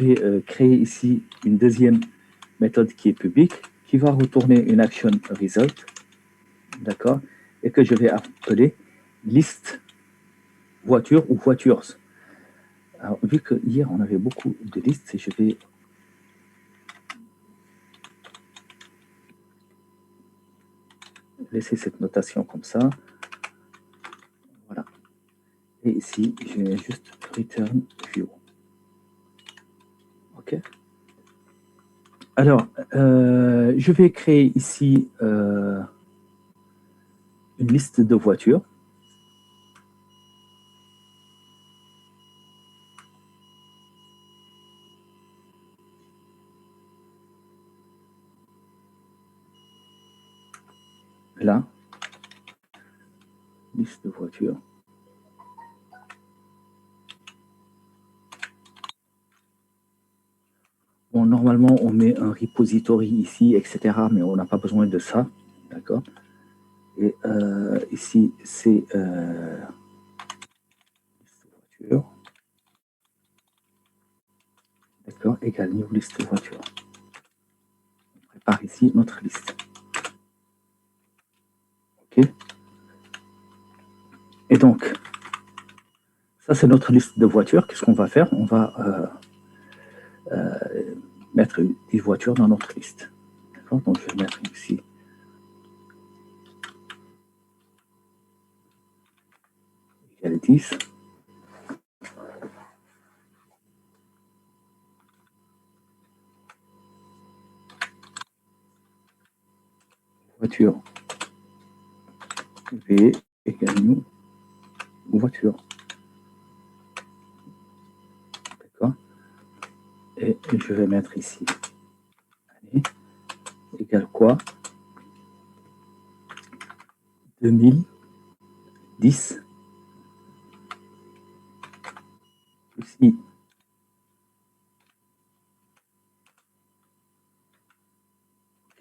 vais créer ici une deuxième méthode qui est publique, qui va retourner une action result, d'accord, et que je vais appeler liste voiture ou voitures. Alors, vu que hier on avait beaucoup de listes, je vais laisser cette notation comme ça. Voilà. Et ici, je vais juste return view. OK. Alors, je vais créer ici une liste de voitures. Là, liste de voitures. Bon, normalement, on met un repository ici, etc., mais on n'a pas besoin de ça, d'accord. Et ici, c'est liste de voitures. D'accord, égal new liste de voitures. On prépare ici notre liste. OK. Et donc, ça, c'est notre liste de voitures. Qu'est-ce qu'on va faire? On va mettre des voitures dans notre liste. D'accord. Donc, je vais mettre ici égal 10. Voiture V égale new voiture. D'accord. Et je vais mettre ici année égale quoi? 2010 plus I.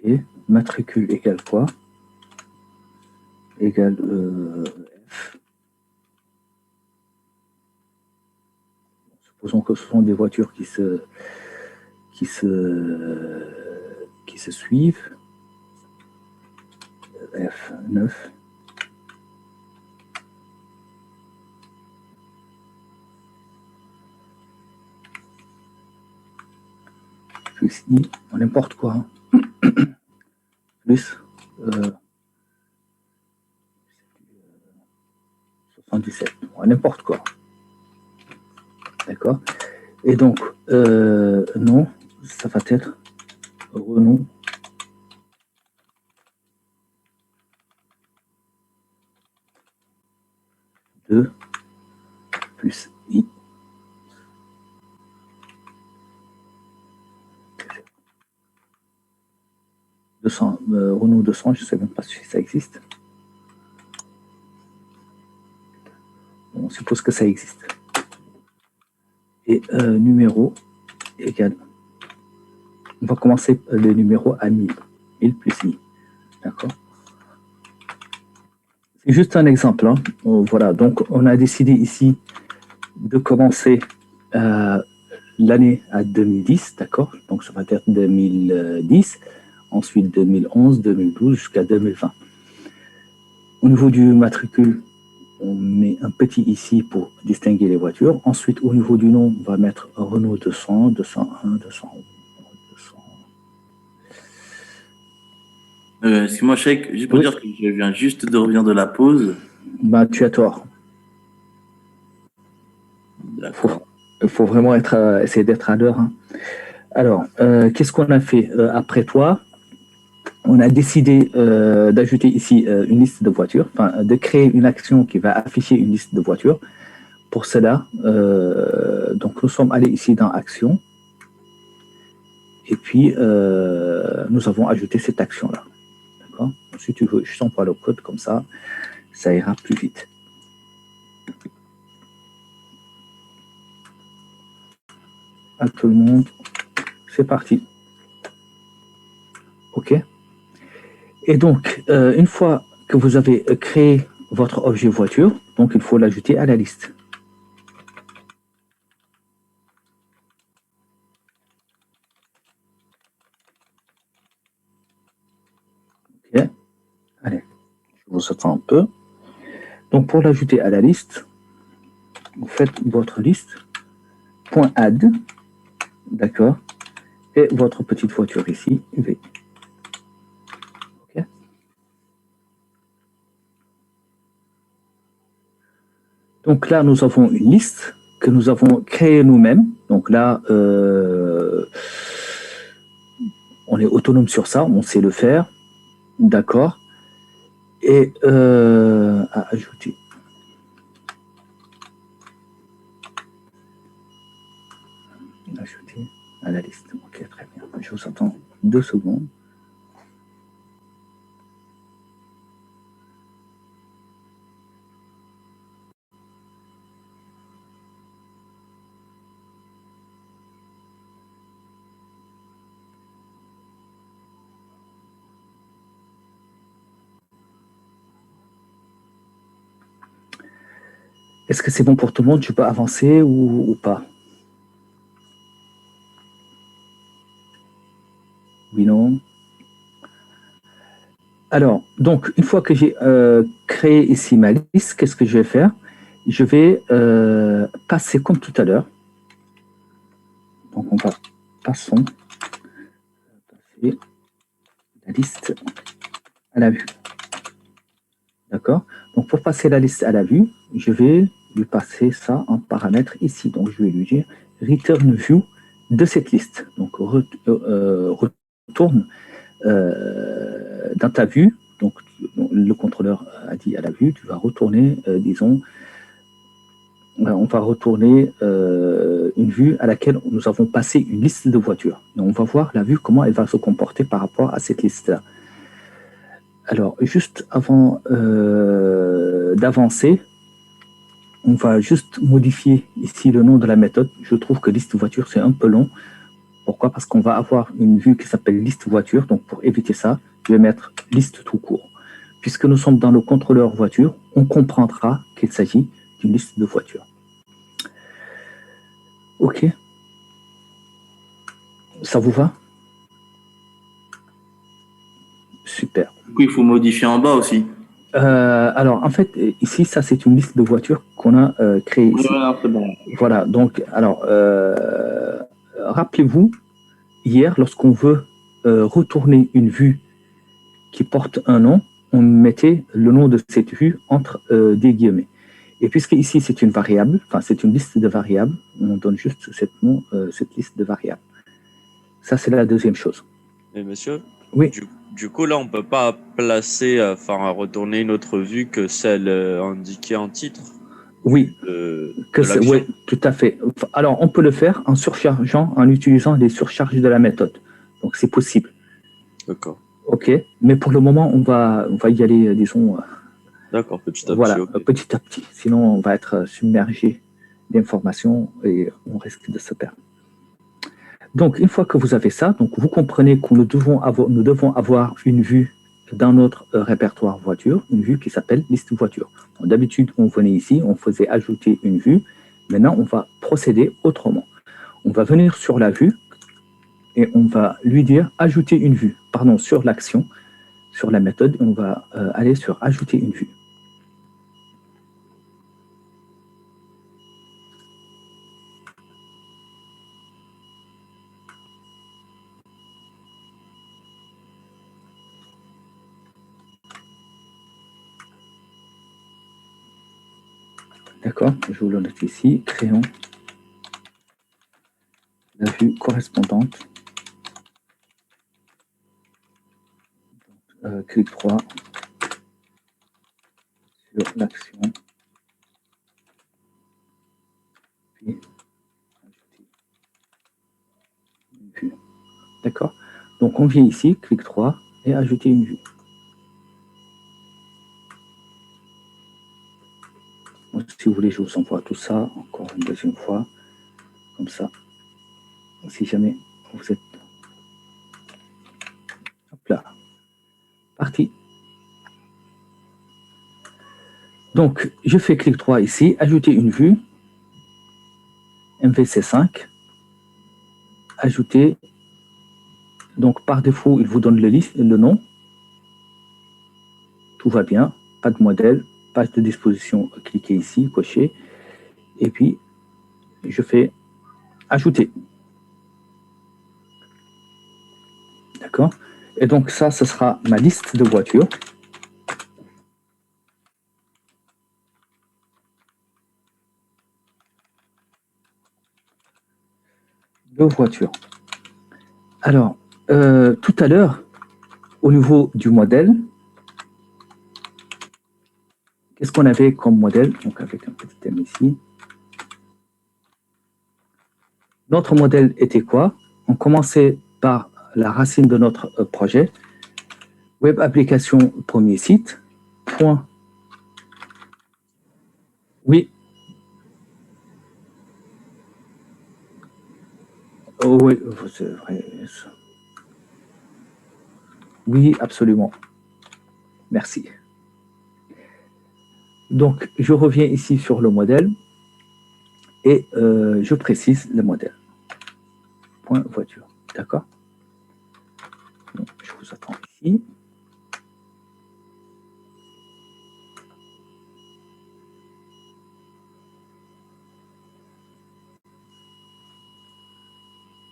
Et matricule égale quoi? Égale F. Supposons que ce sont des voitures qui se suivent. F9. Plus I, n'importe quoi. Plus 77, n'importe quoi. D'accord. Et donc, non, ça va être Renault de plus I. Renault 200, je ne sais même pas si ça existe. On suppose que ça existe. Et numéro égale. On va commencer le numéro à 1000. 1000 plus I. D'accord. C'est juste un exemple. Hein. Voilà, donc on a décidé ici de commencer l'année à 2010, d'accord. Donc ça va être 2010, ensuite 2011, 2012 jusqu'à 2020. Au niveau du matricule, on met un petit ici pour distinguer les voitures. Ensuite, au niveau du nom, on va mettre Renault 200, 201, 200. Excuse-moi, Cheikh, juste pour dire que je viens juste de revenir de la pause. Bah, tu as tort. D'accord. Il faut vraiment essayer d'être à l'heure. Hein. Alors, qu'est-ce qu'on a fait après toi? On a décidé d'ajouter ici une liste de voitures, enfin, de créer une action qui va afficher une liste de voitures. Pour cela, donc nous sommes allés ici dans Action, et puis nous avons ajouté cette action-là. D'accord. Si tu veux, je t'envoie le code comme ça ira plus vite. À tout le monde, c'est parti. OK. Et donc, une fois que vous avez créé votre objet voiture, donc il faut l'ajouter à la liste. vous attends un peu. Donc, pour l'ajouter à la liste, vous faites votre liste, .add, d'accord, et votre petite voiture ici, V. Okay. Donc là, nous avons une liste que nous avons créée nous-mêmes. Donc là, on est autonome sur ça, on sait le faire, d'accord, et à ajouter. Ajouter à la liste. Ok, très bien. Je vous attends 2 secondes. Est-ce que c'est bon pour tout le monde? Tu peux avancer ou pas? Oui, non. Alors, donc, une fois que j'ai créé ici ma liste, qu'est-ce que je vais faire? Je vais passer comme tout à l'heure. Donc, on va passer la liste à la vue. D'accord? Donc, pour passer la liste à la vue, je vais lui passer ça en paramètre ici. Donc, je vais lui dire return view de cette liste. Donc, retourne dans ta vue. Donc, le contrôleur a dit à la vue, tu vas retourner, disons, on va retourner une vue à laquelle nous avons passé une liste de voitures. Et on va voir la vue, comment elle va se comporter par rapport à cette liste-là. Alors, juste avant d'avancer, on va juste modifier ici le nom de la méthode. Je trouve que liste voiture, c'est un peu long. Pourquoi? Parce qu'on va avoir une vue qui s'appelle liste voiture. Donc, pour éviter ça, je vais mettre liste tout court. Puisque nous sommes dans le contrôleur voiture, on comprendra qu'il s'agit d'une liste de voitures. OK. Ça vous va? Super. Du coup, il faut modifier en bas aussi. Alors, en fait, ici, ça, c'est une liste de voitures qu'on a créée ici. Non, c'est bon. Voilà, donc, alors, rappelez-vous, hier, lorsqu'on veut retourner une vue qui porte un nom, on mettait le nom de cette vue entre des guillemets. Et puisque ici, c'est une variable, enfin, c'est une liste de variables, on donne juste cette liste de variables. Ça, c'est la deuxième chose. Mais monsieur, oui. Du coup, là, on ne peut pas placer, retourner une autre vue que celle indiquée en titre. Oui, oui, tout à fait. Alors, on peut le faire en surchargeant, en utilisant les surcharges de la méthode. Donc, c'est possible. D'accord. OK, mais pour le moment, on va y aller, disons. D'accord, petit à petit. Voilà, okay. Petit à petit. Sinon, on va être submergé d'informations et on risque de se perdre. Donc, une fois que vous avez ça, donc vous comprenez que nous devons avoir une vue dans notre répertoire voiture, une vue qui s'appelle liste voiture. D'habitude, on venait ici, on faisait ajouter une vue. Maintenant, on va procéder autrement. On va venir sur la vue et on va lui dire ajouter une vue. Pardon, sur l'action, sur la méthode, on va aller sur ajouter une vue. D'accord, je vous le note ici. Créons la vue correspondante. Clic droit sur l'action. Puis ajouter une vue. D'accord. Donc on vient ici, clic droit et ajouter une vue. Si vous voulez, je vous envoie tout ça encore une deuxième fois, comme ça. Si jamais vous êtes... Hop là. Parti. Donc, je fais clic droit ici, ajouter une vue, MVC5, ajouter. Donc, par défaut, il vous donne le nom. Tout va bien. pas de modèle, page de disposition, cliquez ici, cochez, et puis je fais ajouter. D'accord? Et donc ça, ce sera ma liste de voitures. De voitures. Alors, tout à l'heure, au niveau du modèle, qu'est-ce qu'on avait comme modèle? Donc avec un petit thème ici. Notre modèle était quoi? On commençait par la racine de notre projet. Web application, premier site. Point. Oui. Oh, oui, c'est vrai. Oui, absolument. Merci. Donc, je reviens ici sur le modèle et je précise le modèle. Point voiture. D'accord? Je vous attends ici.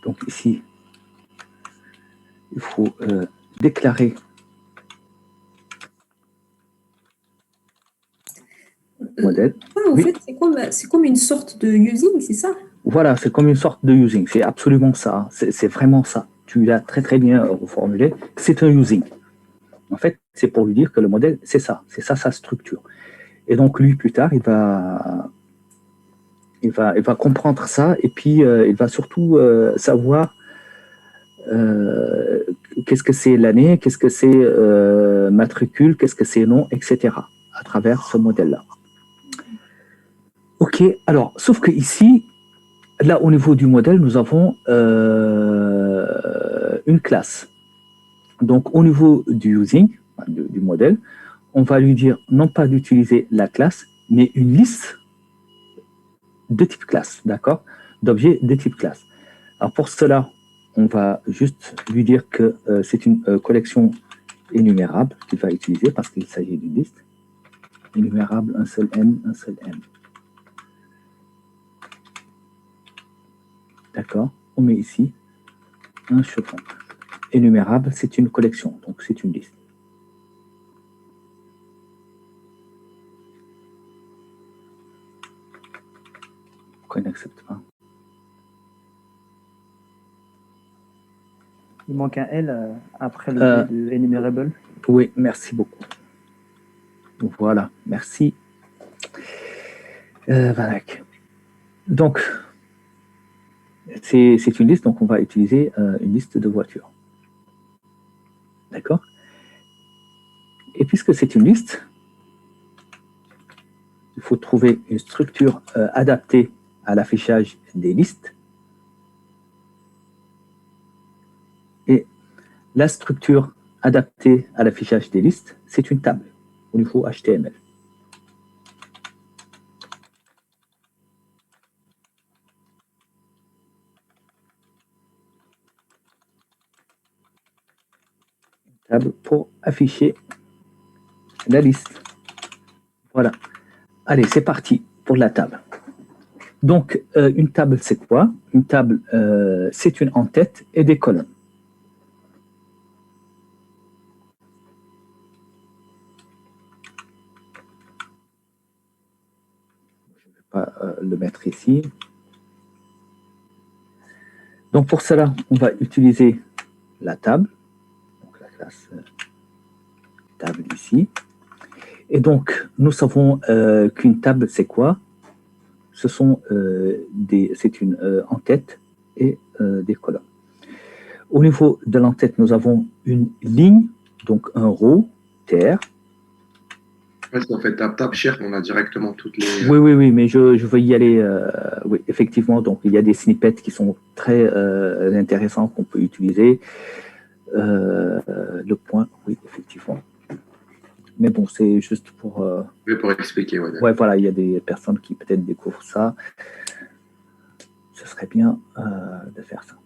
Donc ici, il faut déclarer. Modèle. En fait, c'est comme une sorte de using, c'est ça? Voilà, c'est comme une sorte de using. C'est absolument ça. C'est vraiment ça. Tu l'as très très bien reformulé. C'est un using. En fait, c'est pour lui dire que le modèle, c'est ça sa structure. Et donc lui, plus tard, il va comprendre ça et puis il va surtout savoir qu'est-ce que c'est l'année, qu'est-ce que c'est matricule, qu'est-ce que c'est nom, etc. à travers ce modèle-là. Ok, alors, sauf que ici, là, au niveau du modèle, nous avons une classe. Donc, au niveau du using, du modèle, on va lui dire non pas d'utiliser la classe, mais une liste de type classe, d'accord? D'objets de type classe. Alors, pour cela, on va juste lui dire que c'est une collection énumérable qu'il va utiliser parce qu'il s'agit d'une liste. Énumérable, un seul n, un seul n. D'accord? On met ici un chevron. Énumérable, c'est une collection, donc c'est une liste. Pourquoi il n'accepte pas? Il manque un L après le D de enumerable. Oui, merci beaucoup. Voilà, merci. Vanak. Donc, c'est une liste, donc on va utiliser une liste de voitures. D'accord? Et puisque c'est une liste, il faut trouver une structure adaptée à l'affichage des listes. Et la structure adaptée à l'affichage des listes, c'est une table au niveau HTML. Une table pour afficher la liste. Voilà. Allez, c'est parti pour la table. Donc, une table, c'est quoi? Une table, c'est une en-tête et des colonnes. Je ne vais pas le mettre ici. Donc, pour cela, on va utiliser la table. Donc, la classe table ici. Et donc, nous savons qu'une table, c'est quoi? Ce sont c'est une en-tête et des colonnes. Au niveau de l'en-tête, nous avons une ligne, donc un row, TR. Parce qu'en fait, table cher, on a directement toutes les. Oui, mais je veux y aller. Oui, effectivement, donc il y a des snippets qui sont très intéressants qu'on peut utiliser. Le point, oui, effectivement. Mais bon, c'est juste pour. Oui, pour expliquer, ouais. Ouais, voilà, il y a des personnes qui peut-être découvrent ça. Ce serait bien de faire ça.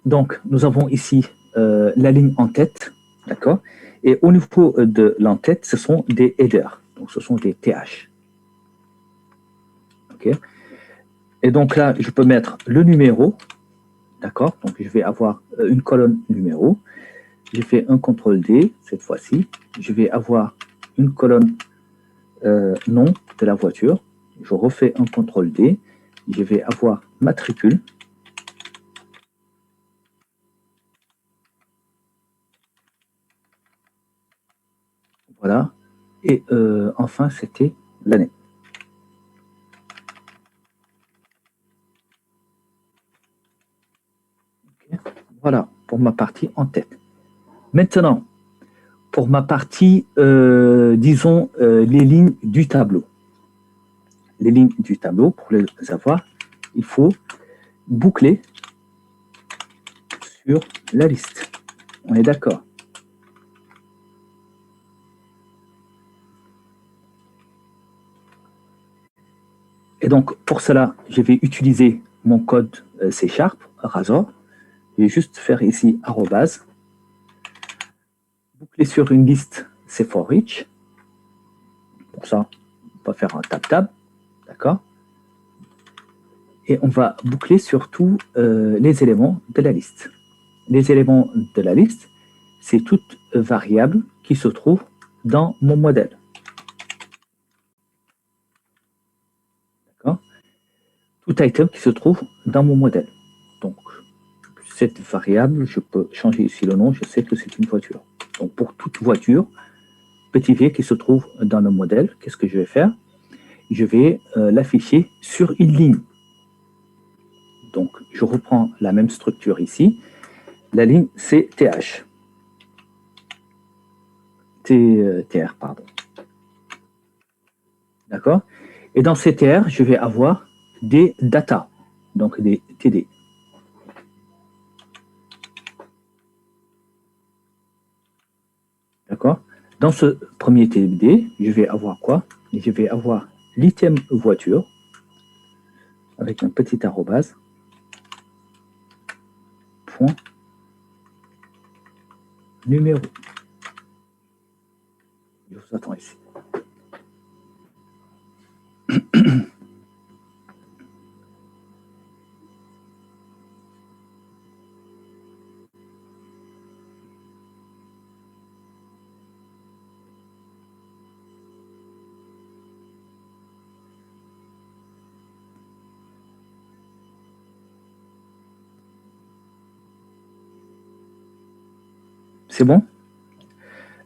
Donc, nous avons ici la ligne en tête, d'accord? Et au niveau de l'en-tête, ce sont des headers. Donc, ce sont des TH. OK. Et donc là, je peux mettre le numéro. D'accord. Donc, je vais avoir une colonne numéro. J'ai fait un CTRL-D cette fois-ci. Je vais avoir une colonne nom de la voiture. Je refais un CTRL-D. Je vais avoir matricule. Voilà. Et enfin, c'était l'année. Okay. Voilà pour ma partie en tête. Maintenant, pour ma partie, disons, les lignes du tableau. Les lignes du tableau, pour les avoir, il faut boucler sur la liste. On est d'accord? Et donc, pour cela, je vais utiliser mon code C#, Razor. Je vais juste faire ici arrobase. Boucler sur une liste, c'est for each. Pour ça, on va faire un tab-tab. D'accord? Et on va boucler sur tous les éléments de la liste. Les éléments de la liste, c'est toute variable qui se trouve dans mon modèle. D'accord? Tout item qui se trouve dans mon modèle. Donc, cette variable, je peux changer ici le nom, je sais que c'est une voiture. Donc, pour toute voiture, petit v qui se trouve dans le modèle, qu'est-ce que je vais faire? Je vais l'afficher sur une ligne. Donc, je reprends la même structure ici. La ligne, c'est TH. TR, pardon. D'accord? Et dans ces TR, je vais avoir des data, donc des TD. D'accord? Dans ce premier TD, je vais avoir quoi? Je vais avoir l'item voiture avec un petit arrobase. Point numéro. Je vous attends ici. C'est bon?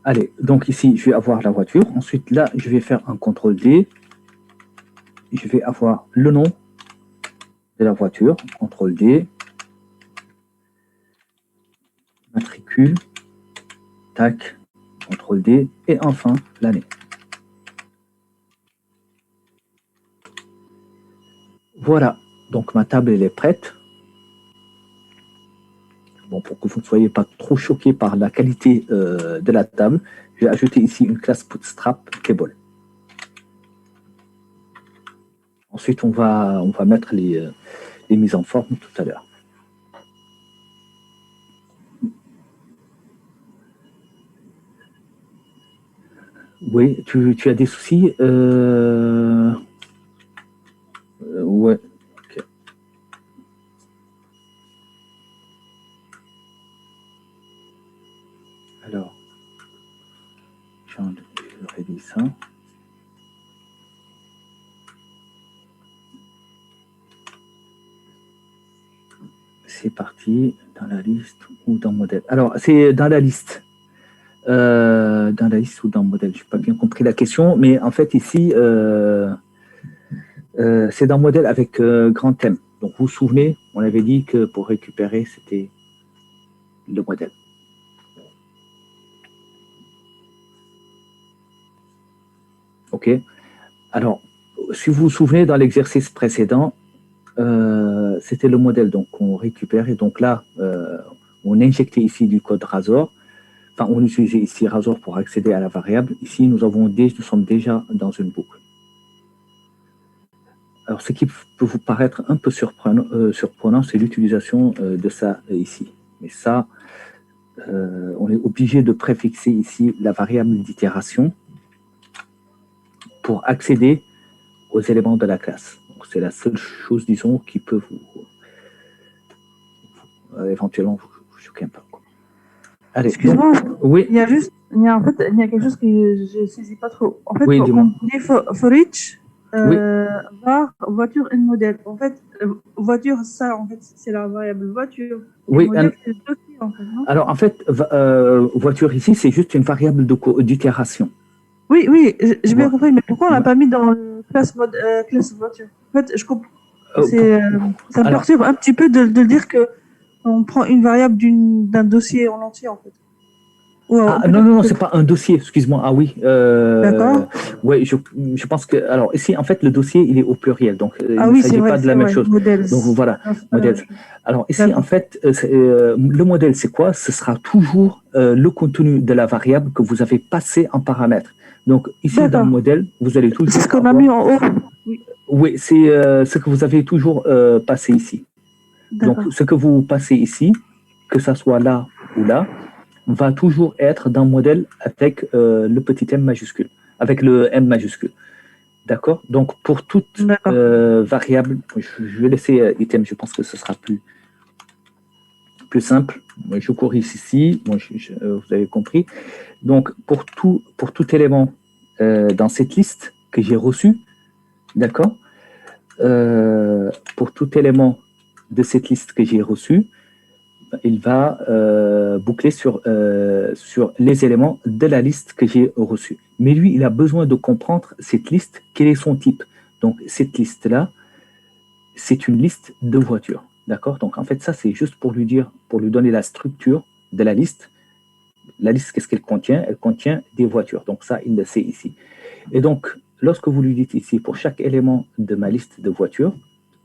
Allez, donc ici, je vais avoir la voiture. Ensuite, là, je vais faire un CTRL-D. Je vais avoir le nom de la voiture. CTRL-D. Matricule. Tac. CTRL-D. Et enfin, l'année. Voilà. Donc, ma table, elle est prête. Bon, pour que vous ne soyez pas trop choqués par la qualité de la table, je vais ajouter ici une classe Bootstrap Cable. Ensuite, on va mettre les mises en forme tout à l'heure. Oui, tu as des soucis ouais. Ok. Alors, je réduis ça. C'est parti, dans la liste ou dans modèle. Alors, c'est dans la liste. Dans la liste ou dans modèle, je n'ai pas bien compris la question, mais en fait, ici, c'est dans modèle avec grand thème. Donc, vous vous souvenez, on avait dit que pour récupérer, c'était le modèle. OK. Alors, si vous vous souvenez, dans l'exercice précédent, c'était le modèle donc on récupère et donc là on injectait ici du code Razor, enfin on utilisait ici Razor pour accéder à la variable. Ici nous sommes déjà dans une boucle. Alors ce qui peut vous paraître un peu surprenant, c'est l'utilisation de ça ici, mais ça on est obligé de préfixer ici la variable d'itération. pour accéder aux éléments de la classe. C'est la seule chose, disons, qui peut vous éventuellement vous choquer un peu. Allez, Excuse-moi, oui. il y a quelque chose que je ne saisis pas trop. En fait, Oui, quand dis-moi. on dit for each, Oui. var, voiture et modèle. En fait, voiture, ça, en fait, c'est la variable voiture. Et Oui, modèle, c'est le dossier, en fait, non? alors en fait, voiture ici, c'est juste une variable d'itération. Oui, j'ai bien Ouais. compris, mais pourquoi on l'a pas mis dans le classe voiture? En fait, je comprends. Ça me alors- perturbe un petit peu de dire que on prend une variable d'un dossier en entier, en fait. Ah, non, c'est pas un dossier, excuse-moi. Ah oui. D'accord. Oui, je pense que. Alors, ici, en fait, le dossier, il est au pluriel. Donc, il Ah ne oui, s'agit c'est vrai, pas de la c'est même vrai. chose. Modèles. Donc, voilà. Non, c'est pas la Modèle. même chose. Alors, ici, D'accord. en fait, le modèle, c'est quoi? Ce sera toujours le contenu de la variable que vous avez passé en paramètre. Donc, ici, dans D'accord. le modèle, vous allez toujours. C'est ce qu'on a mis en haut. Oui. Oui, c'est ce que vous avez toujours passé ici. Donc, D'accord. ce que vous passez ici, que ça soit là ou là, va toujours être dans le modèle avec le petit m majuscule, avec le m majuscule. D'accord? Donc, pour toute D'accord. variable, je vais laisser item, je pense que ce sera plus simple. Je corrige ici, vous avez compris. Donc, pour tout élément dans cette liste que j'ai reçue, d'accord? Pour tout élément de cette liste que j'ai reçue, il va boucler sur les éléments de la liste que j'ai reçue. Mais lui, il a besoin de comprendre cette liste, quel est son type. Donc, cette liste-là, c'est une liste de voitures. D'accord? Donc, en fait, ça, c'est juste pour lui dire, pour lui donner la structure de la liste. La liste, qu'est-ce qu'elle contient? Elle contient des voitures. Donc, ça, il le sait ici. Et donc, lorsque vous lui dites ici, pour chaque élément de ma liste de voitures,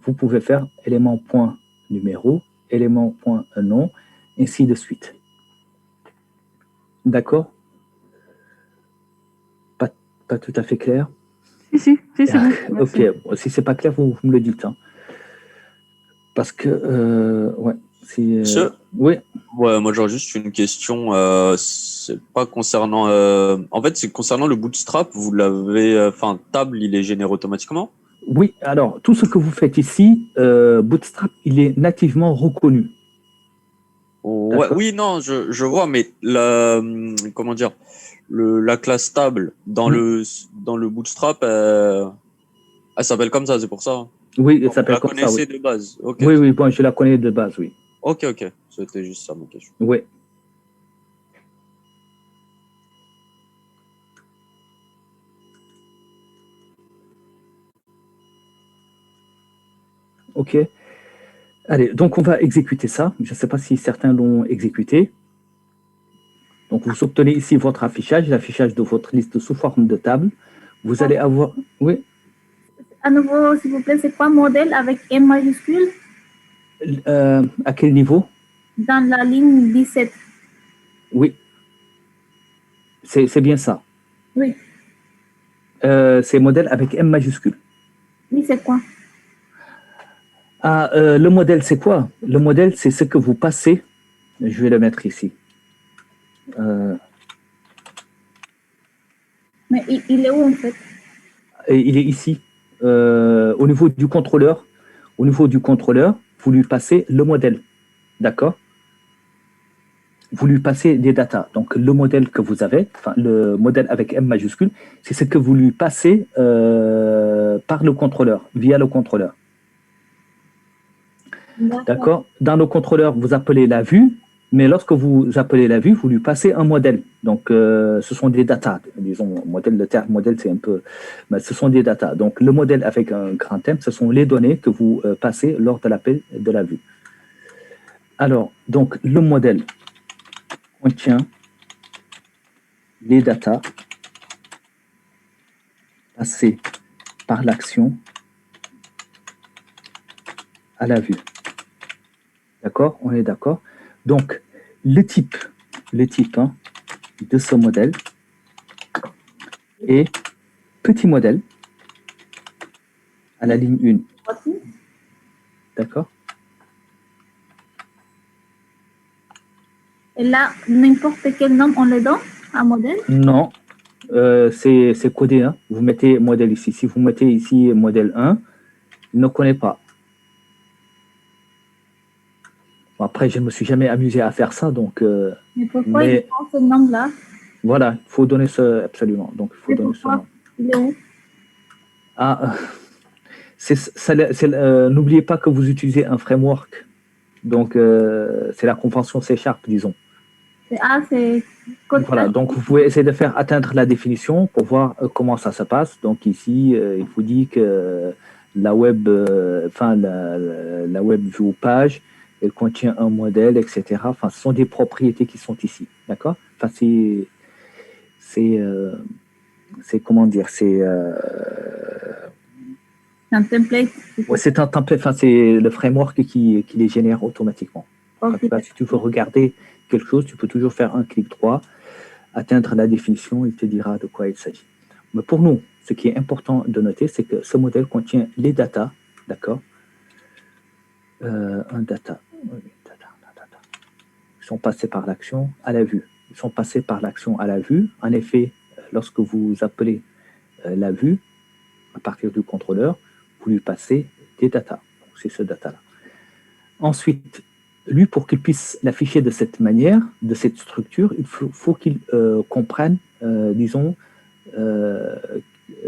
vous pouvez faire élément point numéro, élément point nom, ainsi de suite. D'accord? Pas tout à fait clair? Si, c'est bon. Merci. Ok, bon, si c'est pas clair, vous me le dites. Hein. Parce que, ouais, c'est... oui. Ouais, moi j'aurais juste une question. C'est pas concernant. En fait, c'est concernant le bootstrap. Vous l'avez. Enfin, table, il est généré automatiquement? Oui, alors, tout ce que vous faites ici, Bootstrap, il est nativement reconnu. Ouais, oui, non, je vois, mais comment dire, la classe table dans le bootstrap, elle s'appelle comme ça, c'est pour ça. Oui, elle Donc, s'appelle vous la comme ça, oui. connaissez de base. Ok. Oui, bon, je la connais de base, oui. Ok, c'était juste ça ma question. Oui. Ok. Allez, donc on va exécuter ça. Je ne sais pas si certains l'ont exécuté. Donc vous obtenez ici votre affichage, l'affichage de votre liste sous forme de table. Vous allez avoir... Oui. À nouveau, s'il vous plaît, c'est quoi modèle avec M majuscule? À quel niveau? Dans la ligne 17. Oui. C'est bien ça. Oui. C'est modèle avec M majuscule. Oui, c'est quoi? Ah, le modèle, c'est quoi? Le modèle, c'est ce que vous passez. Je vais le mettre ici. Mais il est où en fait? Et il est ici. Au niveau du contrôleur, vous lui passez le modèle. D'accord? Vous lui passez des datas. Donc, le modèle que vous avez, enfin, le modèle avec M majuscule, c'est ce que vous lui passez par le contrôleur, via le contrôleur. D'accord? Dans le contrôleur, vous appelez la vue, mais lorsque vous appelez la vue, vous lui passez un modèle. Donc, ce sont des datas. Disons, modèle, le terme modèle, c'est un peu... Mais ce sont des datas. Donc, le modèle avec un grand M, ce sont les données que vous passez lors de l'appel de la vue. Alors, donc, le modèle contient les datas passées par l'action à la vue. D'accord? On est d'accord? Donc, le type hein, de ce modèle est petit modèle à la ligne 1. D'accord? Et là, n'importe quel nom, on le donne à modèle? Non. C'est codé. Hein. Vous mettez modèle ici. Si vous mettez ici modèle 1, il ne connaît pas. Bon, après, je ne me suis jamais amusé à faire ça. Donc, Mais pourquoi il prend ce nom-là? Voilà, il faut donner ce. Absolument. Donc, il faut Et donner ce pourquoi? nom. Il est où? Ah, n'oubliez pas que vous utilisez un framework. Donc, c'est la convention C#, disons. C'est code Voilà, donc vous pouvez essayer de faire atteindre la définition pour voir comment ça se passe. Donc ici, il vous dit que la web, la web view page, elle contient un modèle, etc. Enfin, ce sont des propriétés qui sont ici, d'accord? Enfin, c'est comment dire, un template. ouais, c'est un template. Enfin, c'est le framework qui les génère automatiquement. Ok. Enfin, si tu veux regarder quelque chose, tu peux toujours faire un clic droit, atteindre la définition, il te dira de quoi il s'agit. Mais pour nous, ce qui est important de noter, c'est que ce modèle contient les data, d'accord? Un data. Ils sont passés par l'action à la vue. Ils sont passés par l'action à la vue. En effet, lorsque vous appelez la vue, à partir du contrôleur, vous lui passez des data. C'est ce data-là. Ensuite, lui, pour qu'il puisse l'afficher de cette manière, de cette structure, il faut qu'il comprenne, disons,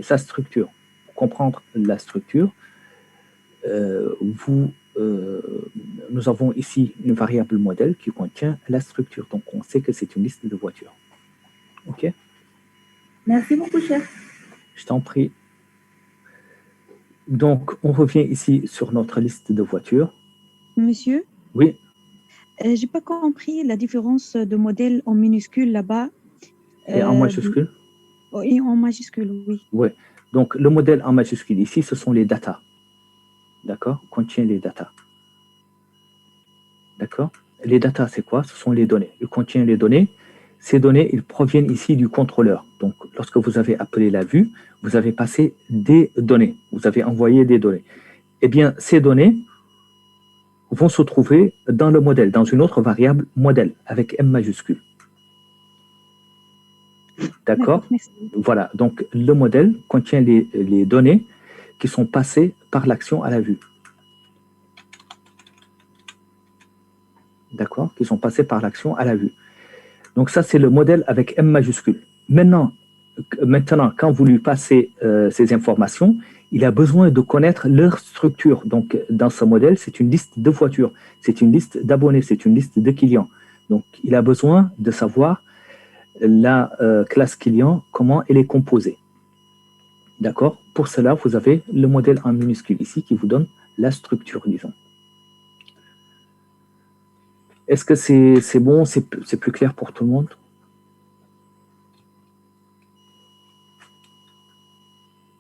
sa structure. Pour comprendre la structure, nous avons ici une variable modèle qui contient la structure. Donc, on sait que c'est une liste de voitures. OK? Merci beaucoup, chef. Je t'en prie. Donc, on revient ici sur notre liste de voitures. Monsieur, Oui, j'ai pas compris la différence de modèle en minuscule là-bas et en majuscule. et en majuscule, oui. Oui. Donc, le modèle en majuscule ici, ce sont les data. D'accord? Contient les data. D'accord? Les data, c'est quoi? Ce sont les données. Il contient les données. Ces données, ils proviennent ici du contrôleur. Donc, lorsque vous avez appelé la vue, vous avez passé des données. Vous avez envoyé des données. Eh bien, ces données vont se trouver dans le modèle, dans une autre variable modèle, avec M majuscule. D'accord? Merci. Voilà. Donc, le modèle contient les données qui sont passées par l'action à la vue. D'accord? Qui sont passées par l'action à la vue. Donc ça, c'est le modèle avec M majuscule. Maintenant, quand vous lui passez ces informations, il a besoin de connaître leur structure. Donc, dans ce modèle, c'est une liste de voitures, c'est une liste d'abonnés, c'est une liste de clients. Donc, il a besoin de savoir la classe client, comment elle est composée. D'accord? Pour cela, vous avez le modèle en minuscule ici qui vous donne la structure, disons. Est-ce que c'est bon, c'est plus clair pour tout le monde?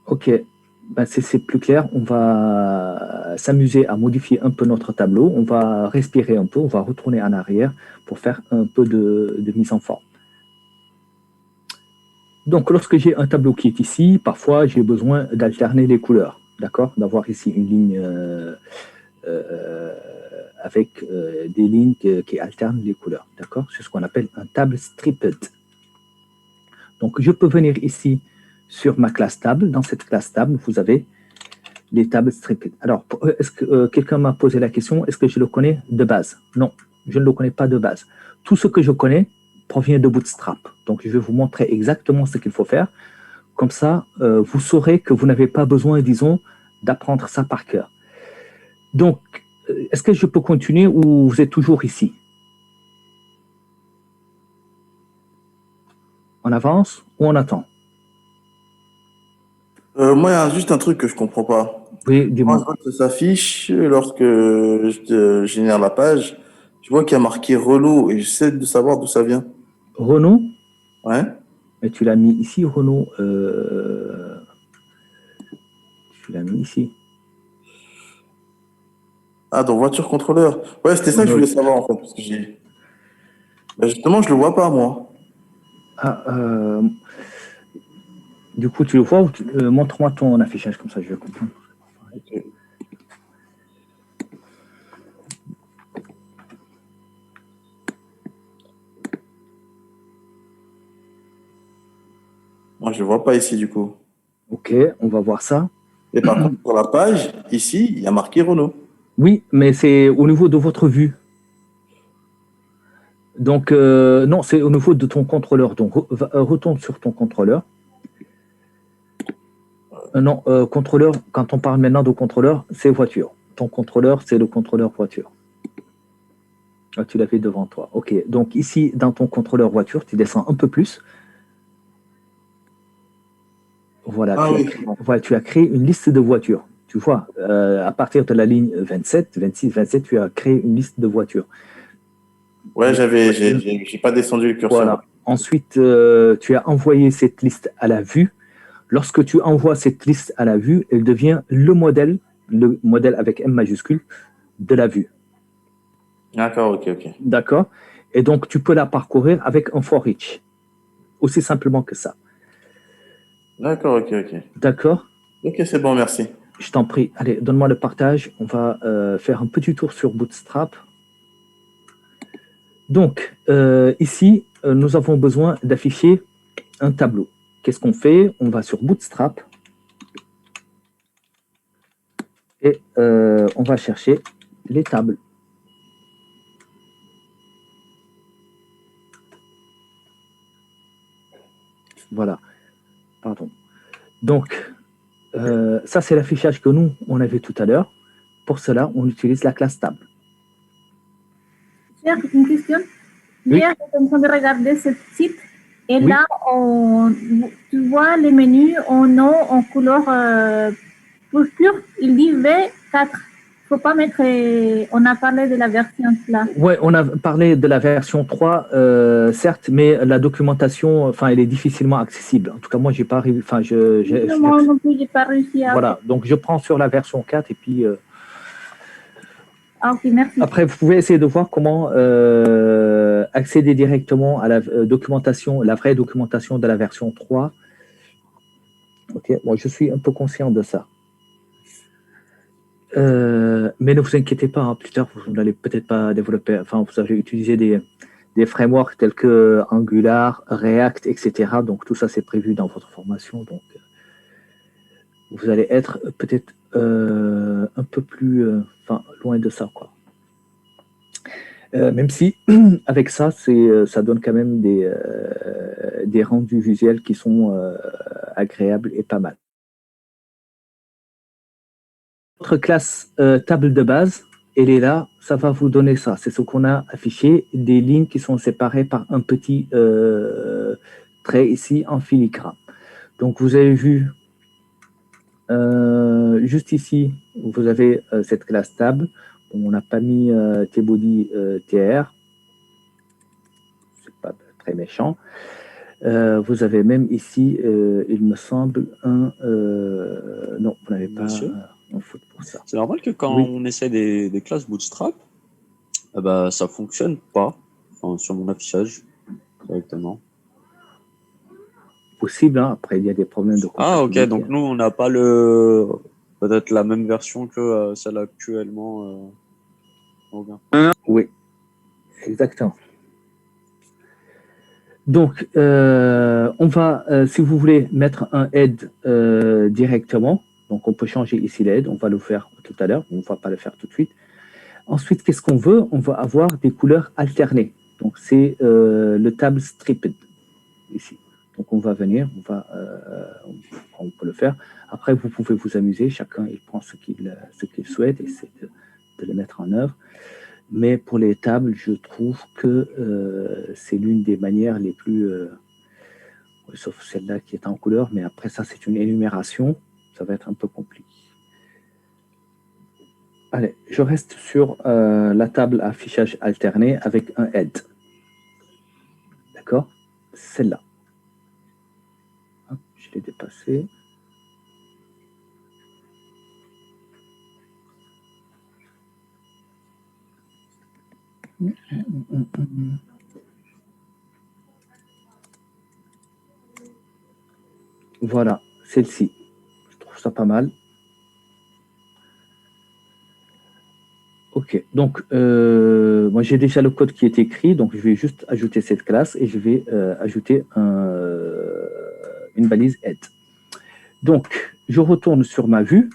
Ok, ben c'est plus clair. On va s'amuser à modifier un peu notre tableau. On va respirer un peu. On va retourner en arrière pour faire un peu de mise en forme. Donc, lorsque j'ai un tableau qui est ici, parfois j'ai besoin d'alterner les couleurs. D'accord? D'avoir ici une ligne avec des lignes qui alternent les couleurs. D'accord? C'est ce qu'on appelle un table stripped. Donc, je peux venir ici sur ma classe table. Dans cette classe table, vous avez les tables stripped. Alors, est-ce que quelqu'un m'a posé la question, est-ce que je le connais de base? Non, je ne le connais pas de base. Tout ce que je connais provient de Bootstrap. Donc, je vais vous montrer exactement ce qu'il faut faire. Comme ça, vous saurez que vous n'avez pas besoin, disons, d'apprendre ça par cœur. Donc, est-ce que je peux continuer ou vous êtes toujours ici? On avance ou on attend? Moi, il y a juste un truc que je comprends pas. Oui, Moi, dis-moi. je vois que ça s'affiche lorsque je génère la page. Je vois qu'il y a marqué Renault et j'essaie de savoir d'où ça vient. Renault? Ouais. Mais tu l'as mis ici, Renault. Tu l'as mis ici. Ah, dans voiture contrôleur. Ouais, c'était ça que je voulais savoir en fait. Parce que ben, justement, je le vois pas, moi. Ah, du coup, tu le vois ou montre-moi ton affichage, comme ça je vais comprendre. Ok. Moi, je ne le vois pas ici, du coup. Ok, on va voir ça. Et par contre, sur la page, ici, il y a marqué Renault. Oui, mais c'est au niveau de votre vue. Donc, non, c'est au niveau de ton contrôleur. Donc, retourne sur ton contrôleur. Non, contrôleur, quand on parle maintenant de contrôleur, c'est voiture. Ton contrôleur, c'est le contrôleur voiture. Ah, tu l'avais devant toi. Ok, donc ici, dans ton contrôleur voiture, tu descends un peu plus. Voilà, Ah oui. voilà, tu as créé une liste de voitures. Tu vois, à partir de la ligne 27, 26, 27, tu as créé une liste de voitures. Ouais, j'ai pas descendu le curseur. Voilà. Ensuite, tu as envoyé cette liste à la vue. Lorsque tu envoies cette liste à la vue, elle devient le modèle avec M majuscule de la vue. D'accord, ok. D'accord. Et donc, tu peux la parcourir avec un for each. Aussi simplement que ça. D'accord, ok. D'accord. Ok, c'est bon, merci. Je t'en prie. Allez, donne-moi le partage. On va faire un petit tour sur Bootstrap. Donc, ici, nous avons besoin d'afficher un tableau. Qu'est-ce qu'on fait? On va sur Bootstrap et on va chercher les tables. Voilà. Pardon. Donc, ça, c'est l'affichage que nous, on avait tout à l'heure. Pour cela, on utilise la classe table. J'ai une question. Oui. Hier, j'étais en train de regarder ce site et Oui. là, tu vois les menus en nom, en couleur pur. Il dit V4. Il ne faut pas mettre. On a parlé de la version là. Oui, on a parlé de la version 3, certes, mais la documentation, enfin, elle est difficilement accessible. En tout cas, moi, j'ai pas arrivé. Enfin, Moi non plus, je n'ai pas réussi à. Voilà, donc je prends sur la version 4 et puis. Ah, ok, merci. Après, vous pouvez essayer de voir comment accéder directement à la documentation, la vraie documentation de la version 3. Ok, moi, je suis un peu conscient de ça. Mais ne vous inquiétez pas, hein, plus tard, vous n'allez peut-être pas développer, enfin, vous allez utiliser des frameworks tels que Angular, React, etc. Donc, tout ça, c'est prévu dans votre formation. Donc, vous allez être peut-être un peu plus loin de ça, quoi. Même si, avec ça, ça donne quand même des rendus visuels qui sont agréables et pas mal. Notre classe table de base, elle est là, ça va vous donner ça. C'est ce qu'on a affiché, des lignes qui sont séparées par un petit trait ici en filigrane. Donc, vous avez vu, juste ici, vous avez cette classe table. On n'a pas mis tbody tr. C'est pas très méchant. Vous avez même ici, il me semble, un... non, vous n'avez pas un faute pour ça. C'est normal que quand on essaie des classes Bootstrap, ça fonctionne pas sur mon affichage directement. Possible, hein. Après, il y a des problèmes de compatibilité. Ah, ok, donc nous, on n'a pas peut-être la même version que celle actuellement. Oui, exactement. Donc, on va, si vous voulez, mettre un head directement. Donc, on peut changer ici l'aide. On va le faire tout à l'heure. On ne va pas le faire tout de suite. Ensuite, qu'est-ce qu'on veut? On va avoir des couleurs alternées. Donc, c'est le table stripped ici. Donc, on va venir, on peut le faire. Après, vous pouvez vous amuser. Chacun, il prend ce qu'il souhaite et essaie de le mettre en œuvre. Mais pour les tables, je trouve que c'est l'une des manières les plus... sauf celle-là qui est en couleur, mais après ça, c'est une énumération. Ça va être un peu compliqué. Allez, je reste sur la table affichage alterné avec un head. D'accord? Celle-là. Je l'ai dépassée. Voilà, celle-ci. Je trouve ça pas mal. Ok, donc moi j'ai déjà le code qui est écrit, donc je vais juste ajouter cette classe et je vais ajouter une balise aide. Donc, je retourne sur ma vue.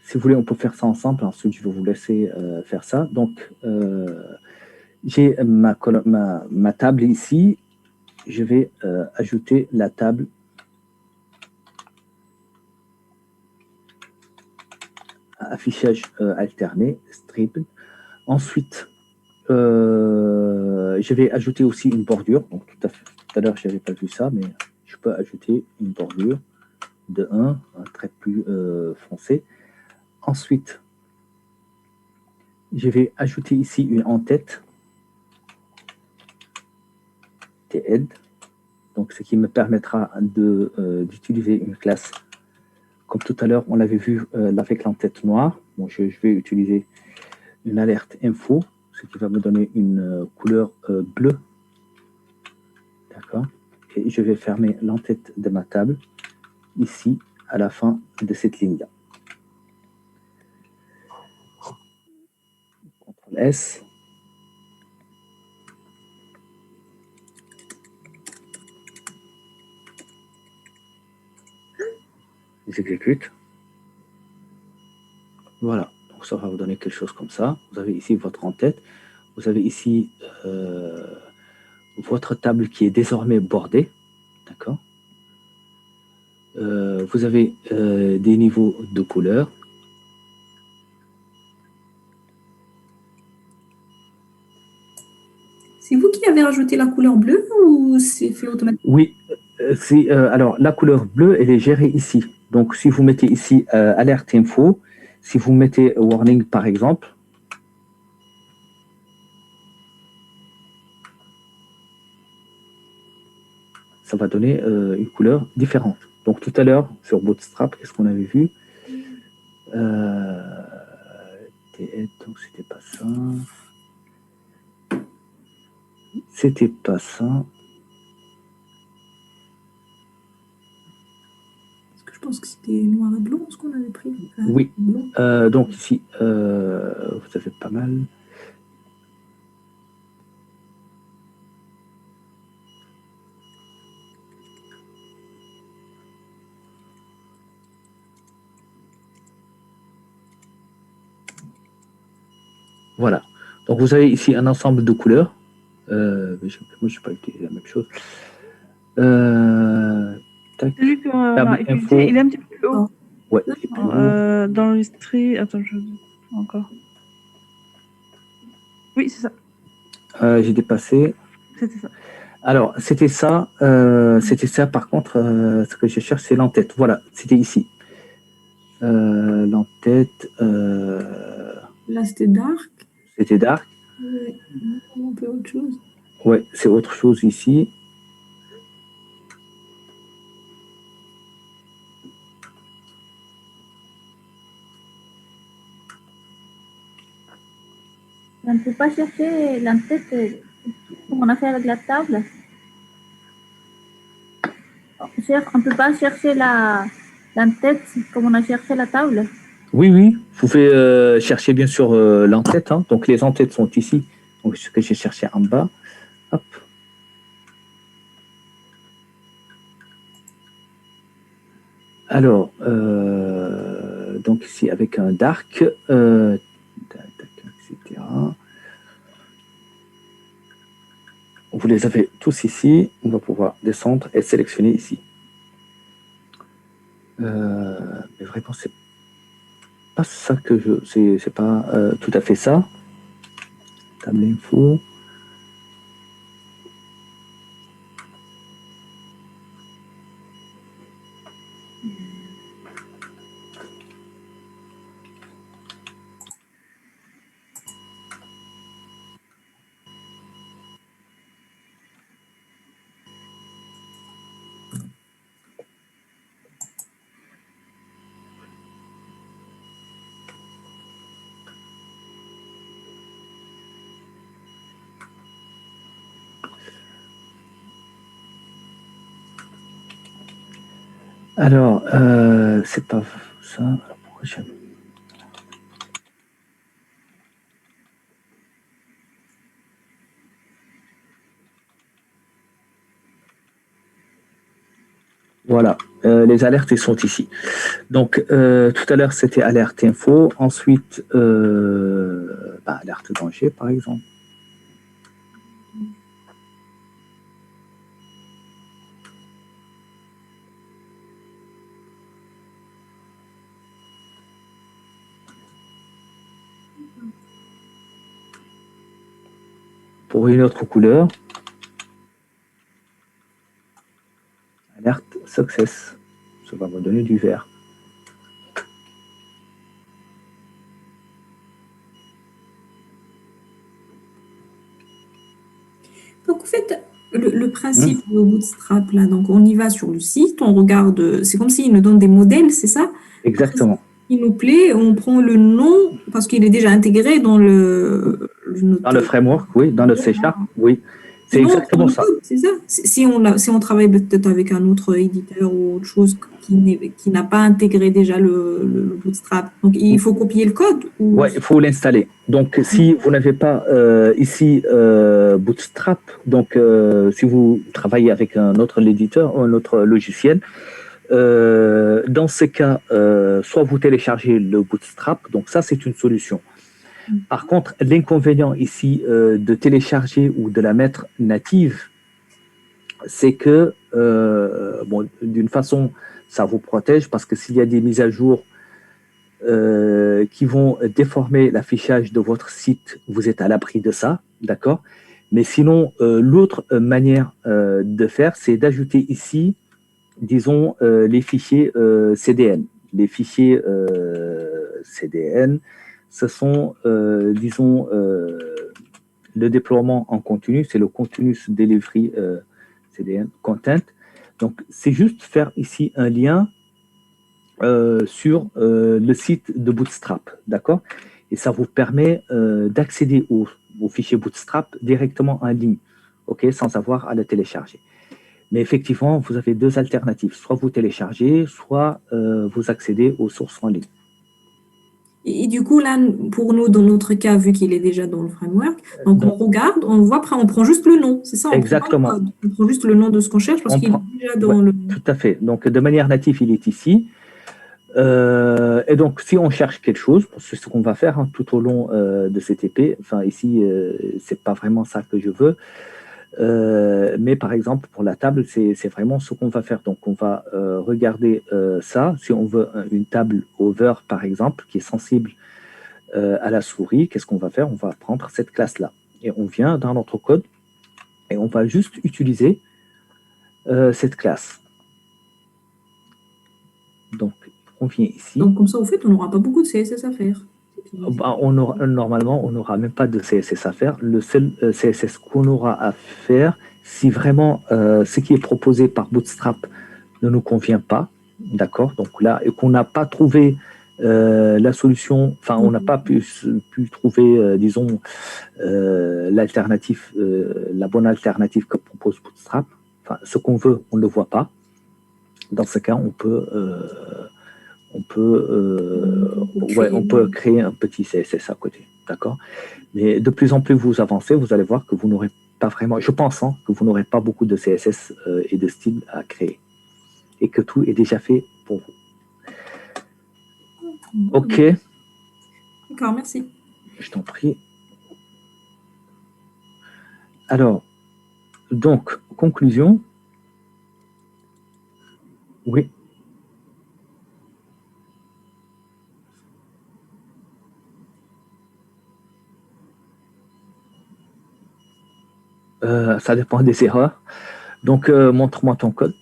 Si vous voulez, on peut faire ça ensemble. Ensuite, je vais vous laisser faire ça. Donc, j'ai ma table ici. Je vais ajouter la table à affichage alterné, strip. Ensuite, je vais ajouter aussi une bordure. Donc, tout à l'heure, je n'avais pas vu ça, mais je peux ajouter une bordure de 1, un trait plus foncé. Ensuite, je vais ajouter ici une en-tête TED, donc ce qui me permettra d'utiliser une classe. Comme tout à l'heure, on l'avait vu avec l'en-tête noire. Bon, je vais utiliser une alerte info, ce qui va me donner une couleur bleue. D'accord. Et je vais fermer l'en-tête de ma table ici à la fin de cette ligne-là. CTRL S. J'exécute. Voilà. Donc ça va vous donner quelque chose comme ça. Vous avez ici votre en-tête. Vous avez ici votre table qui est désormais bordée. D'accord. Vous avez des niveaux de couleurs. C'est vous qui avez rajouté la couleur bleue ou c'est fait automatiquement? Oui, alors la couleur bleue, elle est gérée ici. Donc si vous mettez ici alerte info, si vous mettez warning par exemple, ça va donner une couleur différente. Donc tout à l'heure, sur Bootstrap, qu'est-ce qu'on avait vu donc c'était pas ça. C'était pas ça. Parce que je pense que c'était noir et blanc ce qu'on avait pris. Oui. Blanc. Donc ici, vous avez pas mal. Voilà. Donc vous avez ici un ensemble de couleurs. Moi, je n'ai pas utilisé la même chose. Celui qu'on Table a utilisé, info. il est un petit peu plus haut. Ouais, il est plus haut. Dans l'industrie. Attends, encore. Oui, c'est ça. J'ai dépassé. C'était ça. Alors, c'était ça. Par contre, ce que je cherche, c'est l'en-tête. Voilà, c'était ici. L'en-tête. Là, c'était dark. C'était dark. Ouais. Un peu autre chose. Ouais, c'est autre chose ici. On ne peut pas chercher l'entête comme on a fait avec la table. On ne peut pas chercher l'entête comme on a cherché la table. Oui, oui. Vous pouvez chercher bien sûr l'en-tête. Hein. Donc, les en-têtes sont ici. Donc, ce que j'ai cherché en bas. Hop. Alors, donc ici avec un dark, etc. Vous les avez tous ici. On va pouvoir descendre et sélectionner ici. Mais vraiment, c'est pas ça que c'est pas tout à fait ça. Table info. Alors, c'est pas ça. Alors, pourquoi j'ai... Voilà, les alertes, ils sont ici. Donc, tout à l'heure, c'était alerte info. Ensuite, alerte danger, par exemple. Pour une autre couleur, alerte success. Ça va me donner du vert. Donc, en fait, le principe de Bootstrap, là, donc on y va sur le site, on regarde, c'est comme s'il nous donne des modèles, c'est ça? Exactement. Il nous plaît, on prend le nom, parce qu'il est déjà intégré dans Dans le framework, oui, dans le C#, oui. C'est exactement ça. C'est ça. Si on travaille peut-être avec un autre éditeur ou autre chose qui n'a pas intégré déjà le Bootstrap, donc il faut copier le code ou... Oui, il faut l'installer. Donc, si vous n'avez pas ici Bootstrap, donc si vous travaillez avec un autre éditeur ou un autre logiciel, dans ce cas, soit vous téléchargez le Bootstrap, donc ça c'est une solution. Par contre, l'inconvénient ici de télécharger ou de la mettre native, c'est que, d'une façon, ça vous protège parce que s'il y a des mises à jour qui vont déformer l'affichage de votre site, vous êtes à l'abri de ça, d'accord? Mais sinon, l'autre manière de faire, c'est d'ajouter ici, disons, les fichiers CDN. Les fichiers CDN, ce sont, disons, le déploiement en continu, c'est le Continuous Delivery CDN Content. Donc, c'est juste faire ici un lien sur le site de Bootstrap, d'accord? Et ça vous permet d'accéder au fichier Bootstrap directement en ligne, ok, sans avoir à le télécharger. Mais effectivement, vous avez deux alternatives. Soit vous téléchargez, soit vous accédez aux sources en ligne. Et du coup, là, pour nous, dans notre cas, vu qu'il est déjà dans le framework, donc on regarde, on voit, après on prend juste le nom, c'est ça? Exactement. On prend juste le nom de ce qu'on cherche parce qu'il est déjà dans le... Tout à fait. Donc, de manière native, il est ici. Et donc, si on cherche quelque chose, c'est ce qu'on va faire tout au long de cette épée. Enfin, ici, c'est pas vraiment ça que je veux. Mais par exemple, pour la table, c'est vraiment ce qu'on va faire. Donc, on va regarder ça. Si on veut une table over, par exemple, qui est sensible à la souris, qu'est-ce qu'on va faire? On va prendre cette classe-là. Et on vient dans notre code et on va juste utiliser cette classe. Donc, on vient ici. Donc, comme ça, au fait, on n'aura pas beaucoup de CSS à faire. Normalement, on n'aura même pas de CSS à faire. Le seul CSS qu'on aura à faire, si vraiment ce qui est proposé par Bootstrap ne nous convient pas, d'accord? Donc là, et qu'on n'a pas trouvé la solution, enfin, on n'a pas pu trouver, disons, l'alternative, la bonne alternative que propose Bootstrap. Enfin, ce qu'on veut, on ne le voit pas. Dans ce cas, on peut créer un petit CSS à côté, d'accord? Mais de plus en plus vous avancez, vous allez voir que vous n'aurez pas vraiment, je pense, que vous n'aurez pas beaucoup de CSS et de styles à créer et que tout est déjà fait pour vous. Ok. D'accord, merci. Je t'en prie. Alors, donc, conclusion. Oui. Ça dépend des erreurs. Donc, montre-moi ton code.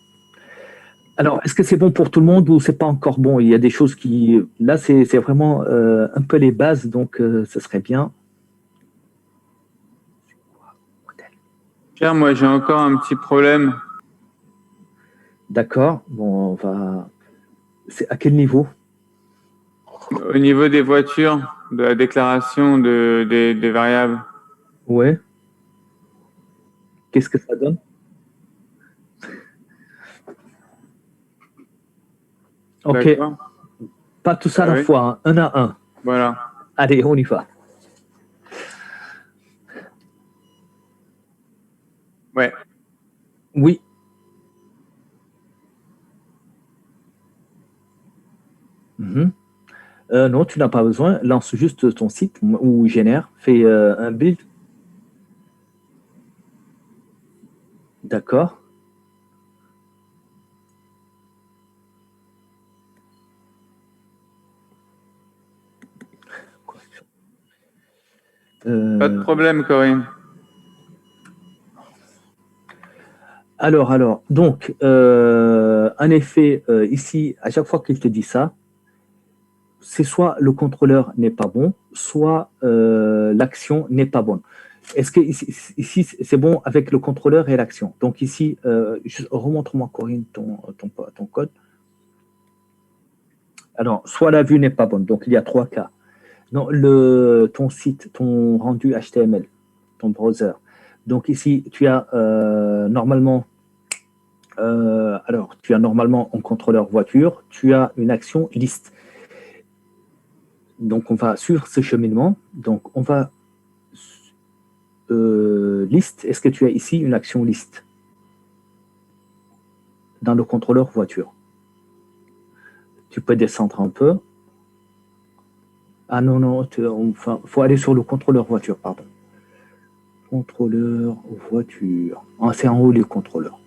Alors, est-ce que c'est bon pour tout le monde ou c'est pas encore bon? Il y a des choses qui... Là, c'est vraiment un peu les bases, donc ce serait bien. Pierre, moi, j'ai encore un petit problème. D'accord. Bon, on va... C'est à quel niveau? Au niveau des voitures, de la déclaration des variables. Ouais. Qu'est-ce que ça donne? Ok. Pas tous à la fois, hein. Un à un. Voilà. Allez, on y va. Ouais. Oui. Non, tu n'as pas besoin. Lance juste ton site ou génère. Fais un build. D'accord. Pas de problème, Corinne. Alors, donc, en effet, ici, à chaque fois qu'il te dit ça, c'est soit le contrôleur n'est pas bon, soit l'action n'est pas bonne. Est-ce que ici c'est bon avec le contrôleur et l'action? Donc ici, remontre-moi, Corinne, ton code. Alors, soit la vue n'est pas bonne, donc il y a 3 cas. Non, ton site, ton rendu HTML, ton browser. Donc ici, tu as normalement en contrôleur voiture, tu as une action liste. Donc on va suivre ce cheminement. Donc on va liste. Est-ce que tu as ici une action liste dans le contrôleur voiture? Tu peux descendre un peu. Ah non, faut aller sur le contrôleur voiture, pardon. Contrôleur voiture. Ah, c'est en haut les contrôleurs.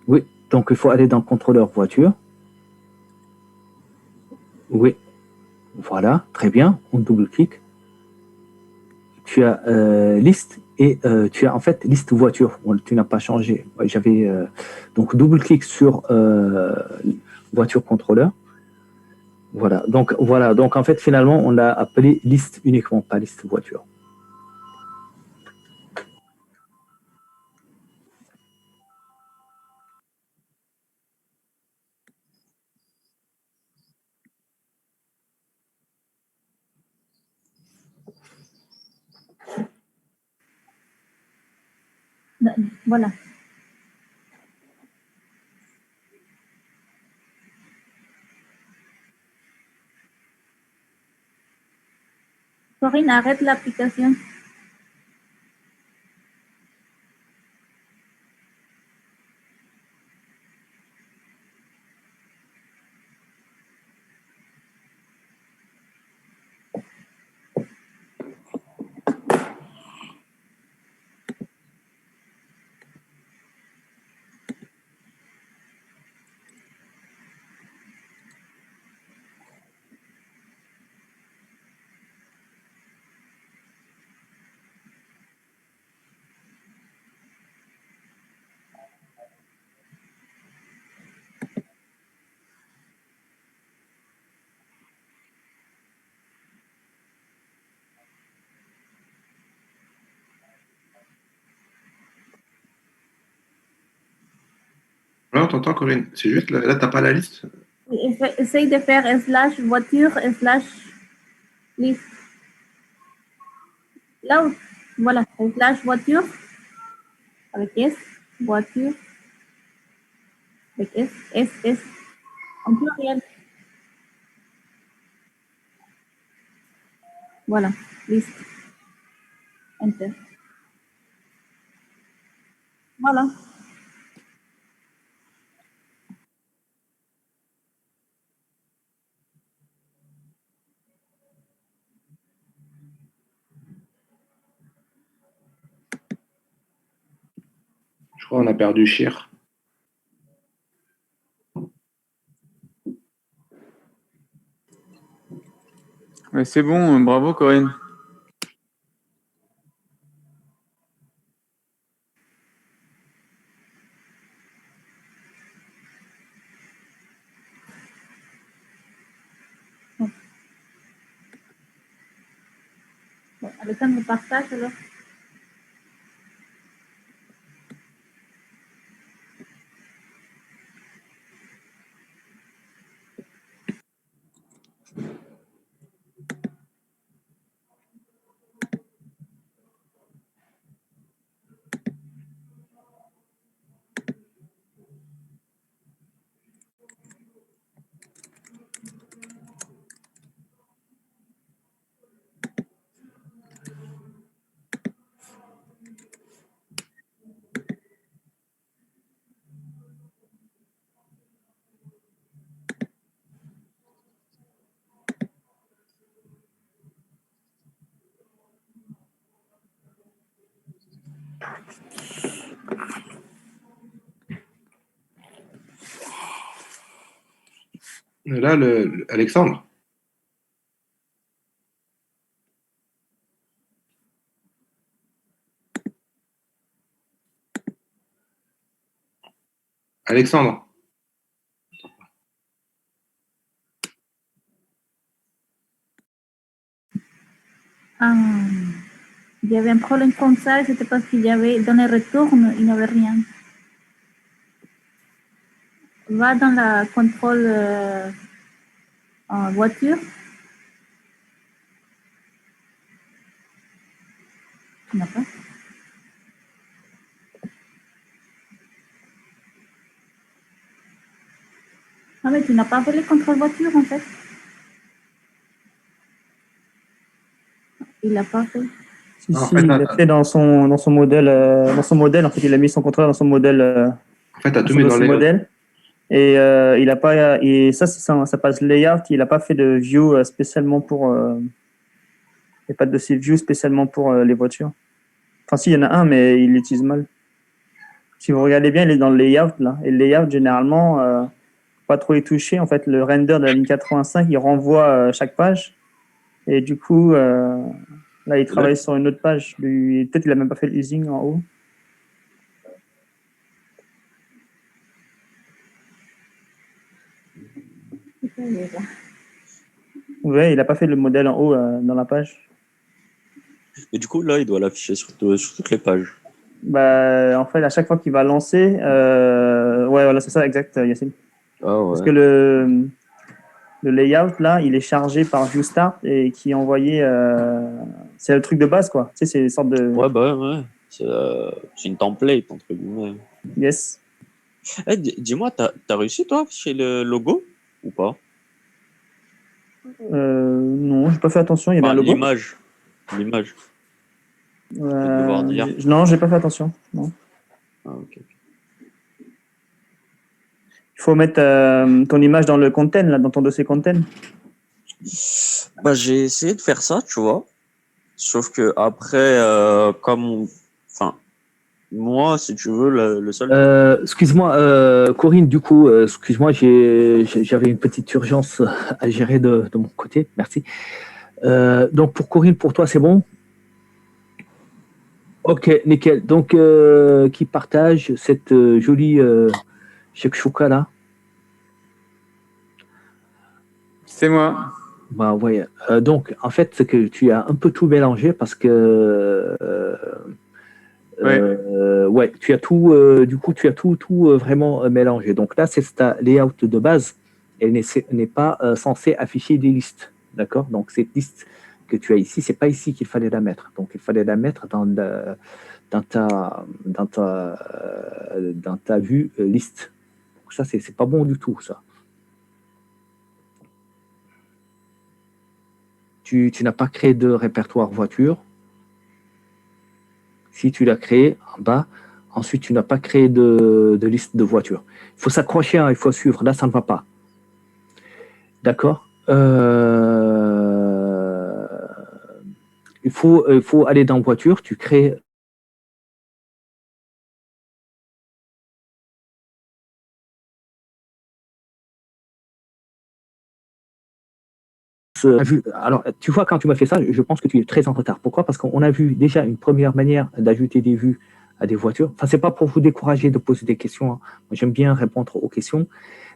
Oui, donc il faut aller dans le contrôleur voiture. Oui, voilà, très bien. On double-clique. Tu as liste et tu as en fait liste voiture. Bon, tu n'as pas changé. J'avais donc double-clic sur voiture contrôleur. Voilà. Donc en fait finalement on l'a appelé liste uniquement, pas liste voiture. Voilà. Corinne, arrête l'application. Là, on t'entend, Corinne. C'est juste, là, t'as pas la liste. Essaye de faire slash voiture slash liste. Là où, voilà, slash voiture avec S, voiture avec S, en pluriel. Voilà, liste. Enter. Voilà. Je crois qu'on a perdu Cher. Ouais, c'est bon, bravo, Corinne. Bon, Alexandre, partage alors. Là, Alexandre. Alexandre. Il y avait un problème comme ça, et c'était parce qu'il y avait, dans les retours, il n'y avait rien. Va dans la contrôle en voiture. Tu n'as pas? Ah, mais tu n'as pas fait le contrôle voiture, en fait. Il l'a pas fait. Si, il l'a fait dans son modèle, en fait, il a mis son contrôleur dans son modèle. En fait, tu as tout mis dans les modèle. Et il a pas, et ça passe layout. Il n'a pas fait de view spécialement pour. Il n'y a pas de dossier view spécialement pour les voitures. Enfin, si, il y en a un, mais il l'utilise mal. Si vous regardez bien, il est dans le layout là. Et le layout, généralement, pas trop y toucher. En fait, le render de la ligne 85, il renvoie chaque page. Et du coup, là, il travaille sur une autre page. Peut-être qu'il n'a même pas fait le using en haut. Ouais, il n'a pas fait le modèle en haut dans la page. Et du coup, là, il doit l'afficher sur toutes les pages. Bah, en fait, à chaque fois qu'il va lancer, ouais, voilà, c'est ça, exact, Yacine. Ah ouais. Parce que le layout, là, il est chargé par ViewStart et qui est envoyé. C'est le truc de base, quoi. Tu sais, c'est une sorte de. Ouais, bah ouais. C'est une template, entre guillemets. Yes. Hey, dis-moi, t'as réussi, toi, chez le logo ou pas? Non, j'ai pas fait attention. Il y avait un logo. L'image. Non, j'ai pas fait attention. Non. Ah, ok. Il faut mettre ton image dans le content, là, dans ton dossier content. Bah, j'ai essayé de faire ça, tu vois. Sauf que après, moi, si tu veux, le seul. Excuse-moi, Corinne, du coup, excuse-moi, j'avais une petite urgence à gérer de mon côté. Merci. Donc, pour Corinne, pour toi, c'est bon? Ok, nickel. Donc, qui partage cette jolie shakshuka là? C'est moi. Bah ouais. Donc, en fait, c'est que tu as un peu tout mélangé parce que ouais, tu as tout. Du coup, tu as tout vraiment mélangé. Donc là, c'est ta layout de base. Elle n'est pas censée afficher des listes, d'accord? Donc cette liste que tu as ici, c'est pas ici qu'il fallait la mettre. Donc il fallait la mettre dans ta vue liste. Donc ça, c'est pas bon du tout, ça. Tu n'as pas créé de répertoire voiture. Si tu l'as créé en bas, ensuite tu n'as pas créé de liste de voitures. Il faut s'accrocher, hein, il faut suivre. Là, ça ne va pas. D'accord. Il faut aller dans voiture. Tu crées. Alors, tu vois, quand tu m'as fait ça, je pense que tu es très en retard. Pourquoi? Parce qu'on a vu déjà une première manière d'ajouter des vues à des voitures. Enfin, c'est pas pour vous décourager de poser des questions. Hein. Moi, j'aime bien répondre aux questions.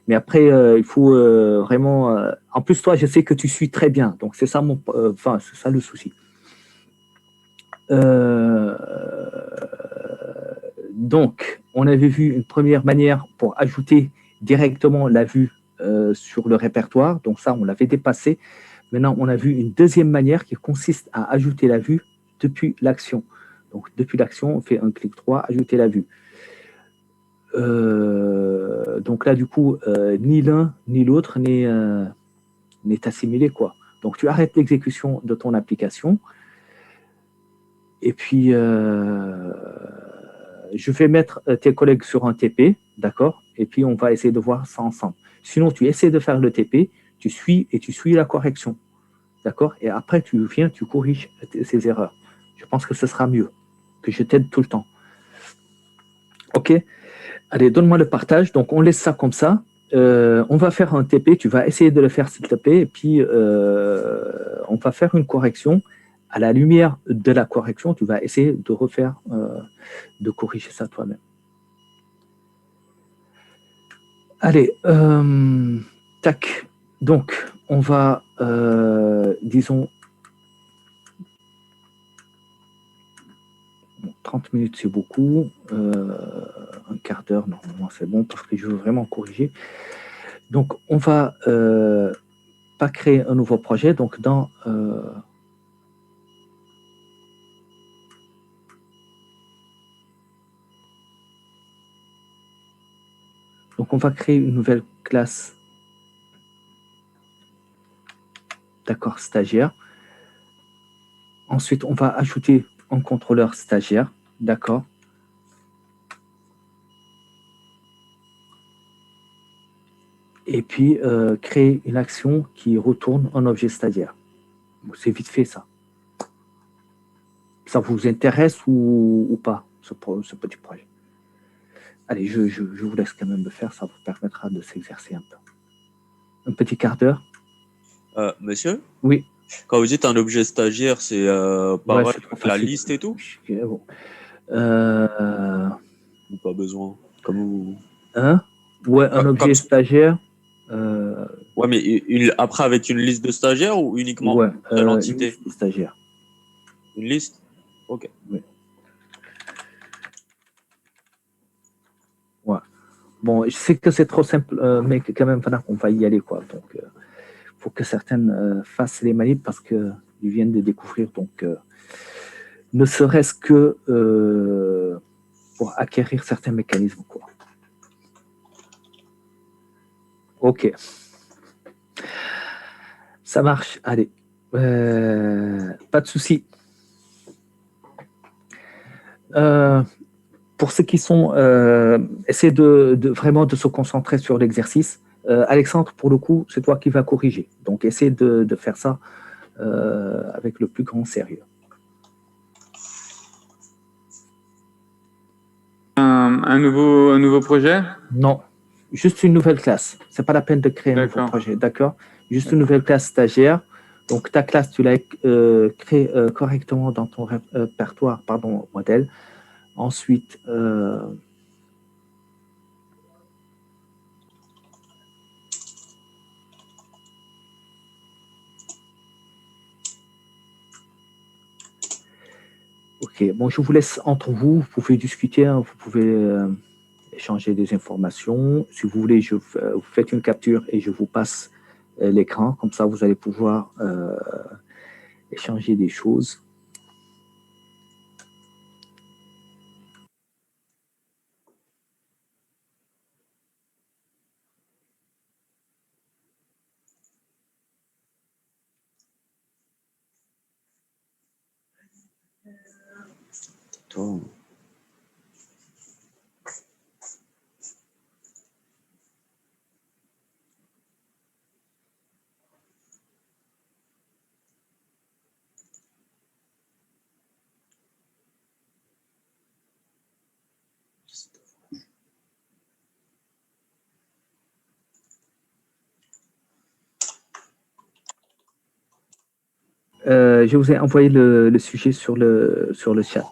Mais après, il faut vraiment. En plus, toi, je sais que tu suis très bien. Donc, c'est ça c'est ça le souci. Donc, on avait vu une première manière pour ajouter directement la vue sur le répertoire. Donc, ça, on l'avait dépassé. Maintenant, on a vu une deuxième manière qui consiste à ajouter la vue depuis l'action. Donc, depuis l'action, on fait un clic droit, ajouter la vue. Donc là, du coup, ni l'un ni l'autre n'est assimilé, quoi. Donc, tu arrêtes l'exécution de ton application. Et puis, je vais mettre tes collègues sur un TP, d'accord? Et puis, on va essayer de voir ça ensemble. Sinon, tu essaies de faire le TP, tu suis la correction. D'accord? Et après, tu viens, tu corriges ces erreurs. Je pense que ce sera mieux que je t'aide tout le temps. Ok. Allez, donne-moi le partage. Donc, on laisse ça comme ça. On va faire un TP. Tu vas essayer de le faire, s'il te plaît. Et puis, on va faire une correction. À la lumière de la correction, tu vas essayer de refaire, de corriger ça toi-même. Allez, tac. Donc, on va, disons, 30 minutes, c'est beaucoup. Un quart d'heure, normalement, c'est bon parce que je veux vraiment corriger. Donc, on va pas créer un nouveau projet. Donc, on va créer une nouvelle classe. D'accord, stagiaire. Ensuite, on va ajouter un contrôleur stagiaire. D'accord. Et puis, créer une action qui retourne un objet stagiaire. C'est vite fait, ça. Ça vous intéresse ou pas, ce petit projet? Allez, je vous laisse quand même le faire. Ça vous permettra de s'exercer un peu. Un petit quart d'heure. Monsieur? Oui. Quand vous dites un objet stagiaire, c'est pareil Ouais, c'est avec la liste et tout? Bon. Ou pas besoin? Comme vous... Hein? Ouais, un objet stagiaire. Ouais, mais après, avec une liste de stagiaires ou uniquement ouais, de l'entité? une liste de stagiaires. Une liste? Ok. Oui. Ouais. Bon, je sais que c'est trop simple, mais quand même, voilà, on va y aller, quoi. Donc, il faut que certaines fassent les manips parce qu'ils viennent de découvrir. Donc, ne serait-ce que pour acquérir certains mécanismes, quoi. Ok. Ça marche. Allez. Pas de souci. Pour ceux qui sont, essayez vraiment de se concentrer sur l'exercice. Alexandre, pour le coup, c'est toi qui vas corriger. Donc, essaie de faire ça avec le plus grand sérieux. Un nouveau projet? Non, juste une nouvelle classe. C'est pas la peine de créer un nouveau projet, d'accord? Juste une nouvelle classe stagiaire. Donc, ta classe, tu l'as créée correctement dans ton répertoire, modèle. Ensuite, ok, bon, je vous laisse entre vous. Vous pouvez discuter, hein, vous pouvez échanger des informations. Si vous voulez, vous faites une capture et je vous passe l'écran. Comme ça, vous allez pouvoir échanger des choses. Je vous ai envoyé le sujet sur le chat.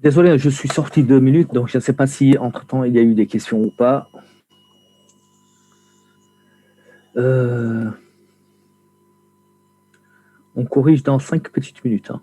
Désolé, je suis sorti 2 minutes, donc je ne sais pas si entre-temps il y a eu des questions ou pas. On corrige dans 5 petites minutes. Hein.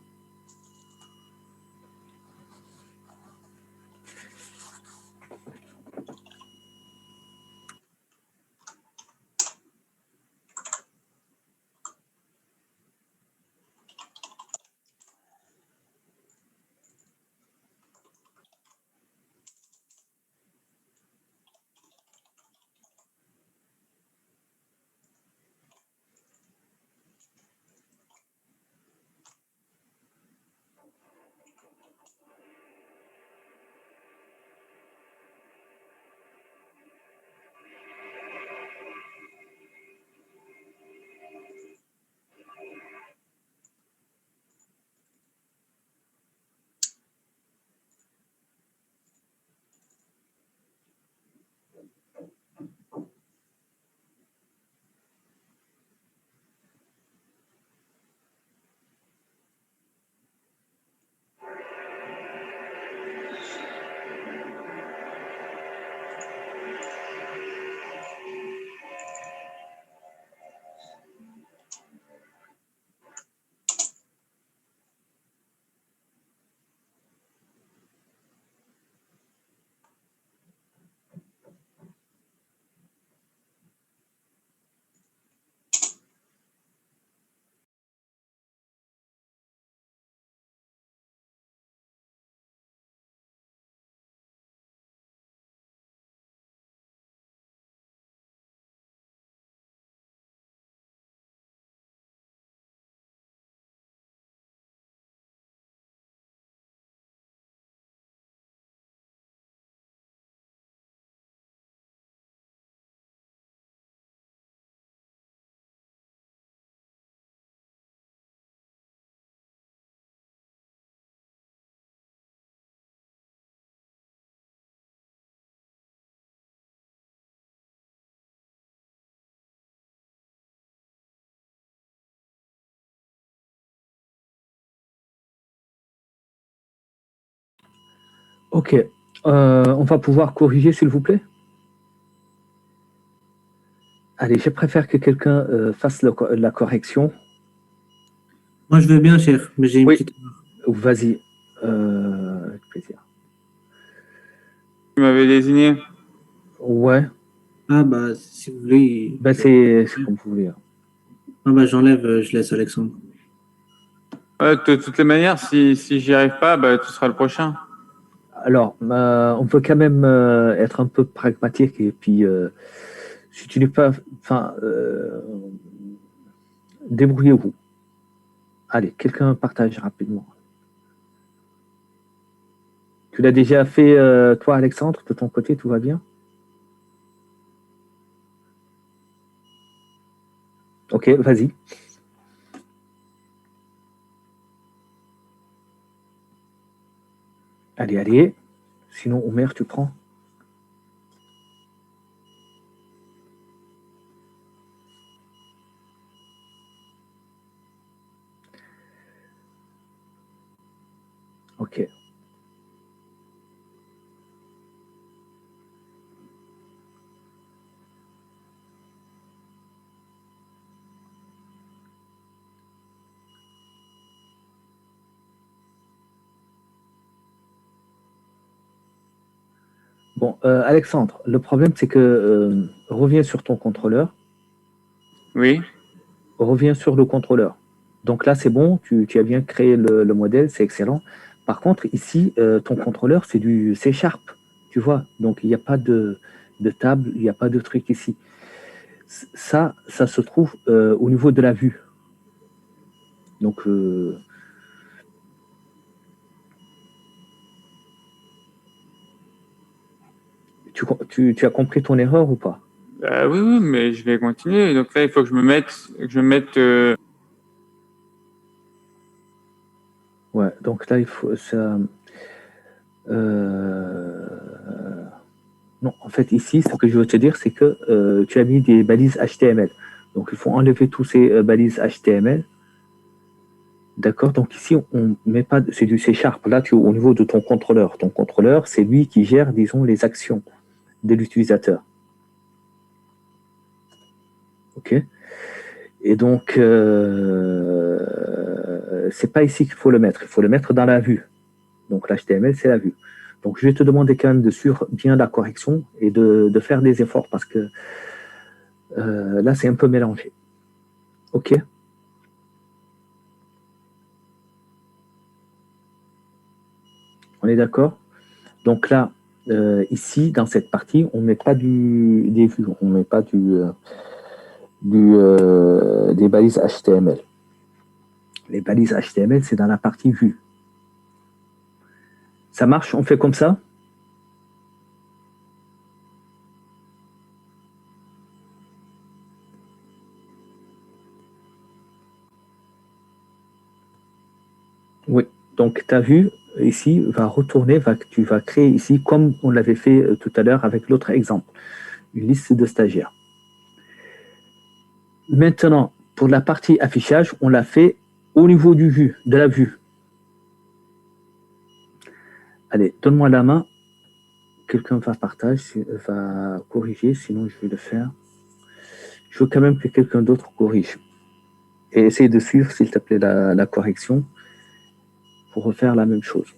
Ok. On va pouvoir corriger, s'il vous plaît. Allez, je préfère que quelqu'un fasse la correction. Moi, je veux bien, cher, mais j'ai une petite. Vas-y. Avec plaisir. Tu m'avais désigné. Ouais. Ah, bah, si vous voulez. Bah, c'est comme vous voulez. Ah, bah, j'enlève, je laisse Alexandre. Ouais, de toutes les manières, si j'y arrive pas, bah, tu seras le prochain. Alors, on peut quand même être un peu pragmatique et puis si tu n'es pas, enfin, débrouillez-vous. Allez, quelqu'un partage rapidement. Tu l'as déjà fait, toi, Alexandre, de ton côté, tout va bien? Ok, vas-y. Allez, allez. Sinon, Omer, tu prends. Ok. Bon, Alexandre, le problème, c'est que reviens sur ton contrôleur. Oui. Reviens sur le contrôleur. Donc là, c'est bon, tu as bien créé le modèle, c'est excellent. Par contre, ici, ton contrôleur, c'est du C#, tu vois. Donc, il n'y a pas de table, il n'y a pas de truc ici. Ça se trouve au niveau de la vue. Donc, tu as compris ton erreur ou pas? Oui, mais je vais continuer. Donc là, il faut que je me mette. Ouais, donc là, il faut ça. Non, en fait, ici, ce que je veux te dire, c'est que tu as mis des balises HTML. Donc, il faut enlever tous ces balises HTML. D'accord? Donc ici, on met pas, c'est du C#. Là, tu es au niveau de ton contrôleur. Ton contrôleur, c'est lui qui gère, disons, les actions de l'utilisateur. OK? Et donc, c'est pas ici qu'il faut le mettre. Il faut le mettre dans la vue. Donc l'HTML, c'est la vue. Donc je vais te demander quand même de suivre bien la correction et de faire des efforts parce que là, c'est un peu mélangé. OK? On est d'accord? Donc là, ici, dans cette partie, on ne met pas des vues, on ne met pas des balises HTML. Les balises HTML, c'est dans la partie vue. Ça marche? On fait comme ça? Oui. Donc, tu as vu, ici, va retourner, tu vas créer ici, comme on l'avait fait tout à l'heure avec l'autre exemple, une liste de stagiaires. Maintenant, pour la partie affichage, on l'a fait au niveau de la vue. Allez, donne-moi la main. Quelqu'un va partager, va corriger, sinon je vais le faire. Je veux quand même que quelqu'un d'autre corrige. Et essaye de suivre, s'il te plaît, la correction pour refaire la même chose.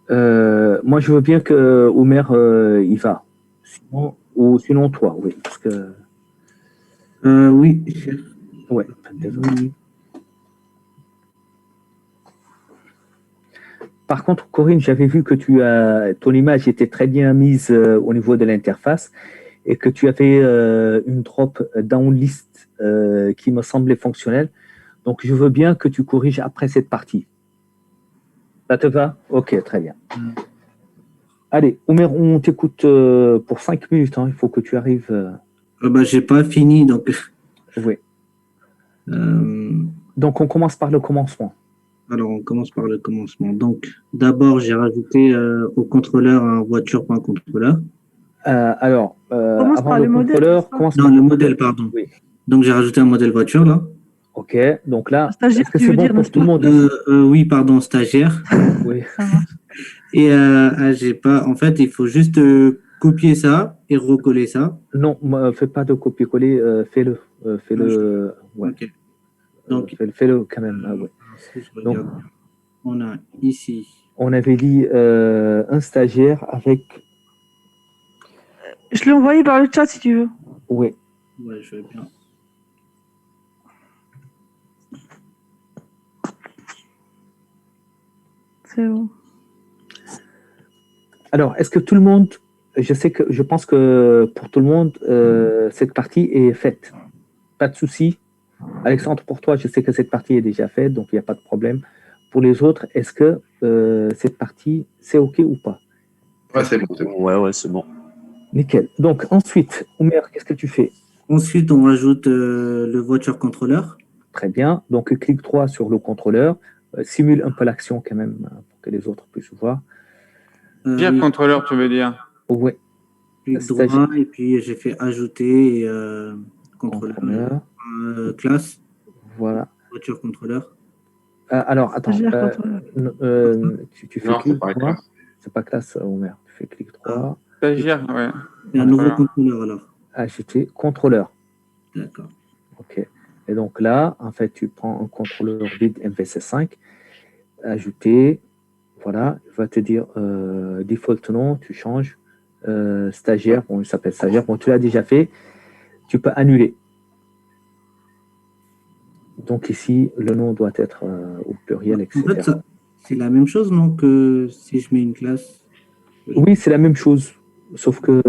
Moi, je veux bien que Omer y va. Sinon toi, oui. Parce que... oui. Ouais, désolé. Par contre, Corinne, j'avais vu que ton image était très bien mise au niveau de l'interface et que tu avais une drop down list qui me semblait fonctionnelle. Donc, je veux bien que tu corriges après cette partie. Ça te va? Ok, très bien. Allez, Omer, on t'écoute pour 5 minutes. Hein. Il faut que tu arrives. J'ai pas fini, donc. Oui. Donc, on commence par le commencement. Alors, on commence par le commencement. Donc, d'abord, j'ai rajouté au contrôleur un voiture.contrôleur. Commence avant par le le modèle, contrôleur, c'est ça? commence Non, par le modèle, pardon. Oui. Donc, j'ai rajouté un modèle voiture, là. Ok, donc là, Stagiaire, est-ce que tu c'est veux bon dire, pour n'est-ce tout le pas? monde? Oui, pardon, stagiaire. Oui. Ça marche. Et j'ai pas. En fait, il faut juste copier ça et recoller ça. Non, fais pas de copier-coller, fais-le. Fais-le. Ouais. Ok. Donc, fais-le quand même. Ouais. si je regarde, on a ici. On avait dit un stagiaire avec. Je l'ai envoyé par le chat si tu veux. Oui. Ouais, je veux bien. C'est bon. Alors, est-ce que tout le monde, je pense que pour tout le monde, cette partie est faite. Pas de souci. Alexandre, pour toi, je sais que cette partie est déjà faite, donc il n'y a pas de problème. Pour les autres, est-ce que cette partie, c'est OK ou pas? Ouais, c'est bon, c'est bon. Ouais, c'est bon. Nickel. Donc, ensuite, Omer, qu'est-ce que tu fais? Ensuite, on rajoute le voiture contrôleur. Très bien. Donc, clique droit sur le contrôleur. Simule un peu l'action quand même pour que les autres puissent voir. Dire Oui, contrôleur, tu veux dire? Oui. clic droit, et puis j'ai fait ajouter Contrôleur. classe. Voilà. Voiture contrôleur. Alors, attends. Stagiaire contrôleur. Tu fais Non, clic c'est pas droit. classe. C'est pas classe, Omer. Tu fais clic droit. Stagiaire, ouais. Et un nouveau contrôleur alors. Ajouter contrôleur. D'accord. OK. Et donc là, en fait, tu prends un contrôleur vide MVC5, ajouter, voilà, il va te dire default nom, tu changes, stagiaire, bon, il s'appelle stagiaire, bon, tu l'as déjà fait, tu peux annuler. Donc ici, le nom doit être au pluriel, etc. En fait, c'est la même chose, non, que si je mets une classe. Oui, c'est la même chose, sauf que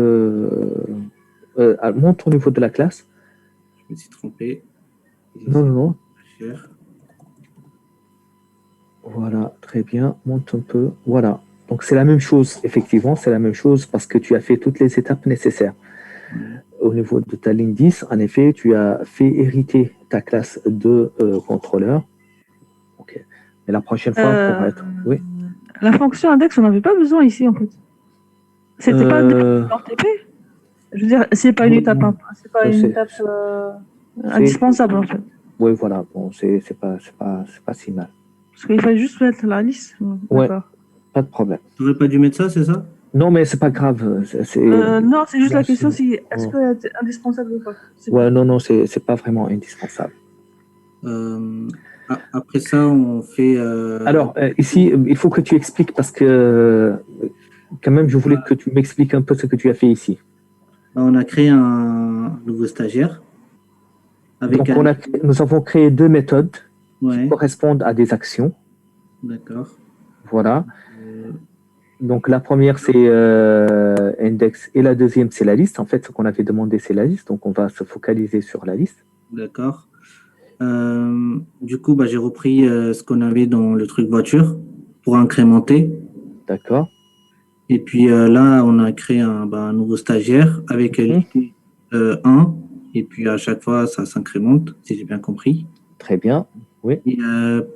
monte au niveau de la classe. Je me suis trompé. Non. Cher. Voilà, très bien. Monte un peu. Voilà. Donc, c'est la même chose. Effectivement, c'est la même chose parce que tu as fait toutes les étapes nécessaires. Au niveau de ta ligne 10, en effet, tu as fait hériter ta classe de contrôleur. OK. Mais la prochaine fois, pour être... Oui. La fonction index, on n'avait pas besoin ici, en fait. C'était pas dans TP. Je veux dire, c'est pas une étape. Hein. C'est pas une étape. indispensable en fait. Oui, voilà, bon, c'est pas si mal. Parce qu'il fallait juste mettre la liste. Ouais, D'accord. pas de problème. Tu n'aurais pas dû mettre ça, c'est ça? Non, mais c'est pas grave. Non, c'est juste bon, la question si est-ce ouais. que c'est indispensable ou pas. C'est Ouais, tout. non, c'est pas vraiment indispensable. Après ça, on fait. Alors, ici, il faut que tu expliques parce que, quand même, je voulais que tu m'expliques un peu ce que tu as fait ici. On a créé un nouveau stagiaire. Avec Donc, nous avons créé deux méthodes qui correspondent à des actions. D'accord. Voilà. Donc, la première, c'est index et la deuxième, c'est la liste. En fait, ce qu'on avait demandé, c'est la liste. Donc, on va se focaliser sur la liste. D'accord. Du coup, j'ai repris ce qu'on avait dans le truc voiture pour incrémenter. D'accord. Et puis là, on a créé un nouveau stagiaire avec l'idée 1. Et puis à chaque fois, ça s'incrémente, si j'ai bien compris. Très bien. Oui. Et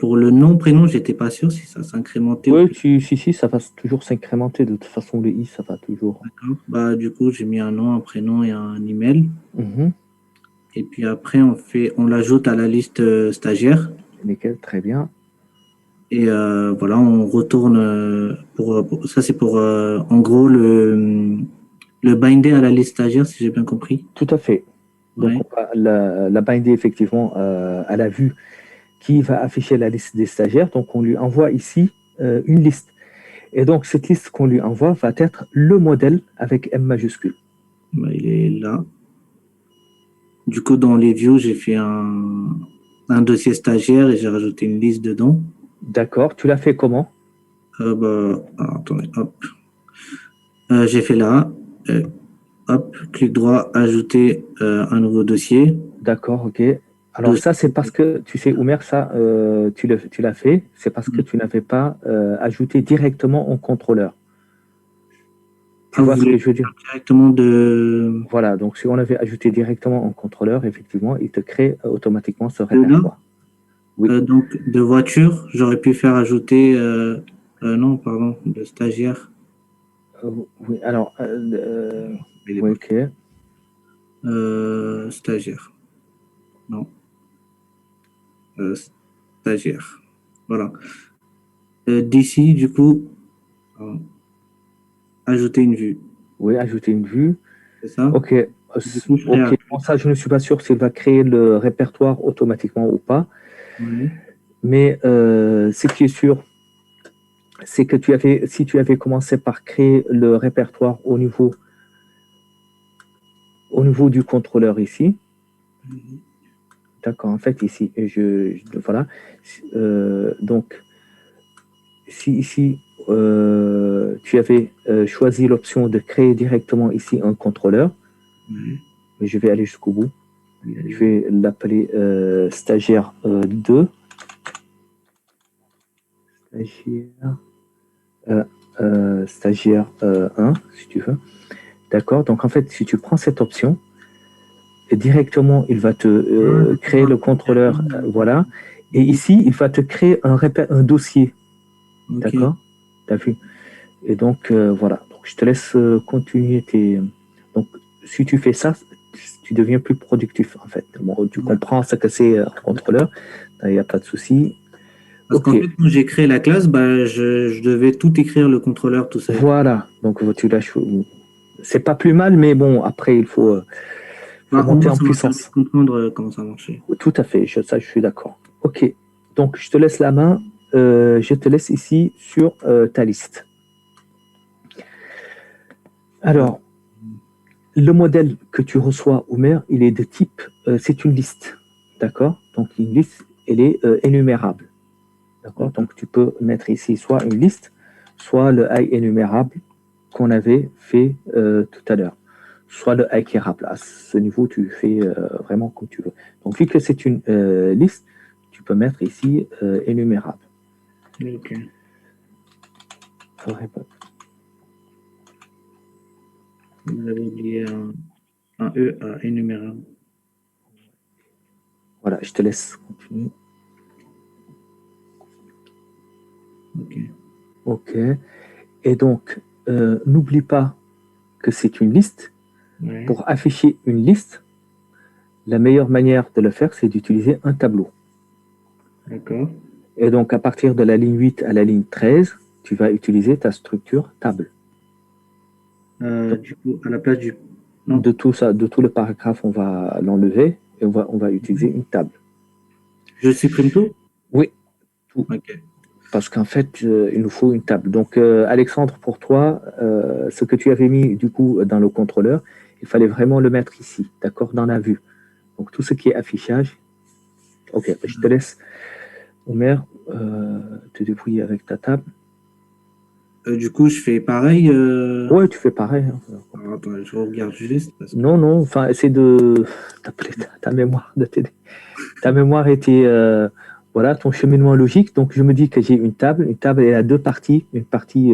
pour le nom, prénom, j'étais pas sûr si ça s'incrémentait. Oui, si, ça va toujours s'incrémenter. De toute façon, le i, ça va toujours. D'accord. Du coup, j'ai mis un nom, un prénom et un email. Mhm. Et puis après, on l'ajoute à la liste stagiaire. Nickel, très bien. Et voilà, on retourne ça, c'est pour en gros le binder à la liste stagiaire, si j'ai bien compris. Tout à fait. Donc, on va la binder effectivement à la vue qui va afficher la liste des stagiaires. Donc, on lui envoie ici une liste. Et donc, cette liste qu'on lui envoie va être le modèle avec M majuscule. Il est là. Du coup, dans les views, j'ai fait un dossier stagiaire et j'ai rajouté une liste dedans. D'accord. Tu l'as fait comment? Attendez, hop. J'ai fait là. Hop, clic droit, ajouter un nouveau dossier. D'accord, ok. Alors ça, c'est parce que, tu sais, Oumer, ça, tu l'as fait, c'est parce que tu n'avais pas ajouté directement en contrôleur. Tu vois ce que je veux dire? Directement de... Voilà, donc si on avait ajouté directement en contrôleur, effectivement, il te crée automatiquement ce répertoire. Oui. Donc, de voiture, j'aurais pu faire ajouter... non, pardon, de stagiaire. Oui, alors... oui, ok. Stagiaire. Non. Stagiaire. Voilà. D'ici, du coup, ajouter une vue. Oui, ajouter une vue. C'est ça? Ok. Ok. Bon, ça, je ne suis pas sûr s'il va créer le répertoire automatiquement ou pas. Oui. Mais ce qui est sûr, c'est que si tu avais commencé par créer le répertoire au niveau du contrôleur ici, d'accord, en fait ici, voilà, donc si ici tu avais choisi l'option de créer directement ici un contrôleur, mais je vais aller jusqu'au bout, je vais l'appeler stagiaire 2, stagiaire 1, si tu veux. D'accord? Donc, en fait, si tu prends cette option, directement, il va te créer le contrôleur. Voilà. Et ici, il va te créer un dossier. Okay. D'accord? Tu as vu? Et donc, voilà. Donc, je te laisse continuer Donc, si tu fais ça, tu deviens plus productif, en fait. Bon, tu comprends ce que c'est un contrôleur. Il n'y a pas de souci. Parce qu'en fait, quand j'ai créé la classe, je devais tout écrire le contrôleur, tout ça. Voilà. Donc, tu lâches. C'est pas plus mal, mais bon, après, il faut monter en puissance. Comprendre comment ça marchait. Tout à fait, ça, je suis d'accord. Ok. Donc, je te laisse la main. Je te laisse ici sur ta liste. Alors, le modèle que tu reçois, Oumer, il est de type, c'est une liste. D'accord? Donc, une liste, elle est énumérable. D'accord? Donc, tu peux mettre ici soit une liste, soit le i énumérable qu'on avait fait tout à l'heure. Soit le acquérable. À ce niveau, tu fais vraiment comme tu veux. Donc, vu que c'est une liste, tu peux mettre ici énumérable. Ok. Vous avez oublié un E à énumérable. Voilà, je te laisse continuer. Ok. Ok. Et donc, n'oublie pas que c'est une liste. Ouais. Pour afficher une liste, La meilleure manière de le faire, c'est d'utiliser un tableau. D'accord. Et donc, à partir de la ligne 8 à la ligne 13, tu vas utiliser ta structure table. Du coup, à la place du... Non. De tout ça, de tout le paragraphe, on va l'enlever et on va utiliser une table. Je supprime tout? Oui, tout. Ok. Parce qu'en fait, il nous faut une table. Donc, Alexandre, pour toi, ce que tu avais mis du coup dans le contrôleur, il fallait vraiment le mettre ici, d'accord, dans la vue. Donc, tout ce qui est affichage. Ok, je te laisse, Omer, te débrouiller avec ta table. Du coup, je fais pareil. Ouais, tu fais pareil. Hein. Alors, attends, je regarde juste. Parce que... Non, enfin, essaie de t'appeler ta mémoire, de t'aider. Ta mémoire était, voilà, ton cheminement logique. Donc, je me dis que j'ai une table. Une table, elle a deux parties. Une partie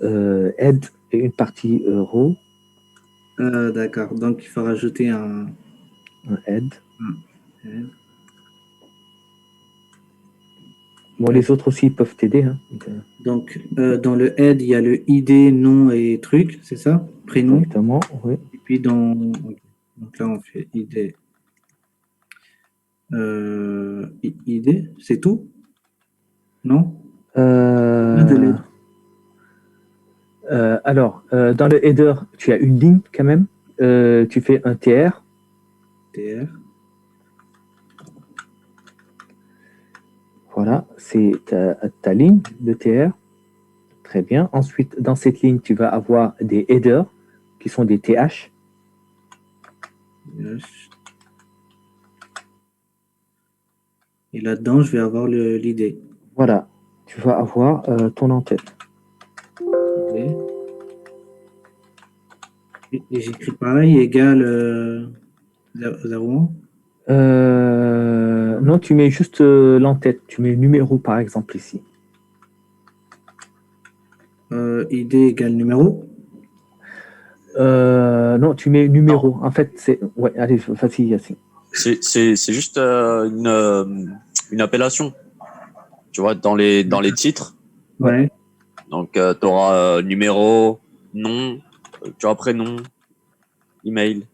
head et une partie row. D'accord. Donc, il faut rajouter un head. Head. Bon, les autres aussi peuvent t'aider. Hein. Donc, dans le head, il y a le ID, nom et truc, c'est ça? Prénom. Exactement, oui. Et puis, donc là, on fait ID. ID, c'est tout? Non? Alors, dans le header, tu as une ligne quand même. Tu fais un TR. TR. Voilà, c'est ta ligne de TR. Très bien. Ensuite, dans cette ligne, tu vas avoir des headers qui sont des TH. Yes. Et là-dedans, je vais avoir l'idée. Voilà, tu vas avoir ton en-tête. Et j'écris pareil, égal 0,1. Non, tu mets juste l'en-tête. Tu mets le numéro, par exemple, ici. ID égale numéro. Non, tu mets numéro. En fait, c'est... Ouais, allez, vas-y, Yassine. C'est juste une appellation. Tu vois, dans les titres. Ouais. Donc, tu auras numéro, nom, tu auras prénom, email.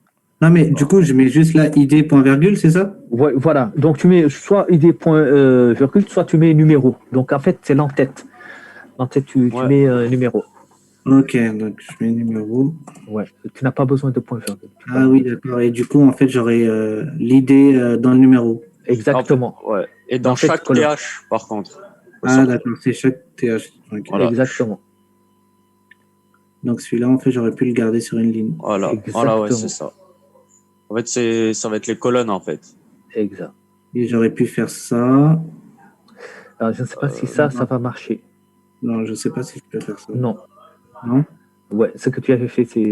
Non, mais du coup, je mets juste là ID point virgule, c'est ça? Ouais, voilà. Donc, tu mets soit ID point virgule, soit tu mets numéro. Donc, en fait, c'est l'en-tête. L'en-tête, tu mets numéro. Ok, donc je mets numéro. Ouais, tu n'as pas besoin de point virgule. Ah oui, d'accord. Et du coup, en fait, j'aurai l'idée dans le numéro. Exactement. Ouais. Et dans chaque TH, par contre. Ah, d'accord, c'est chaque TH. Okay. Voilà. Exactement. Donc, celui-là, en fait, j'aurais pu le garder sur une ligne. Voilà, voilà, ouais, c'est ça. En fait, ça va être les colonnes, en fait. Exact. Et j'aurais pu faire ça. Alors, je ne sais pas si ça va marcher. Non, je ne sais pas si je peux faire ça. Non. Non? Ouais, ce que tu avais fait, ça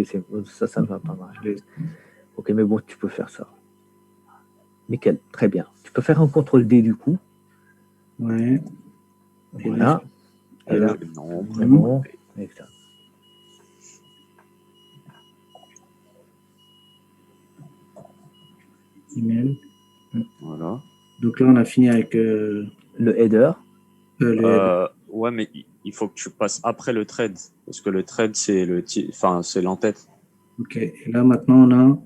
ne va pas marcher. Ok, mais bon, tu peux faire ça. Nickel, très bien. Tu peux faire un CTRL-D du coup. Ouais. Voilà. Et là, non, vraiment. Exact. Email. Voilà. Donc là, on a fini avec le header. Ouais, mais il faut que tu passes après le thread. Parce que le thread, c'est c'est l'entête. Ok. Et là, maintenant, on a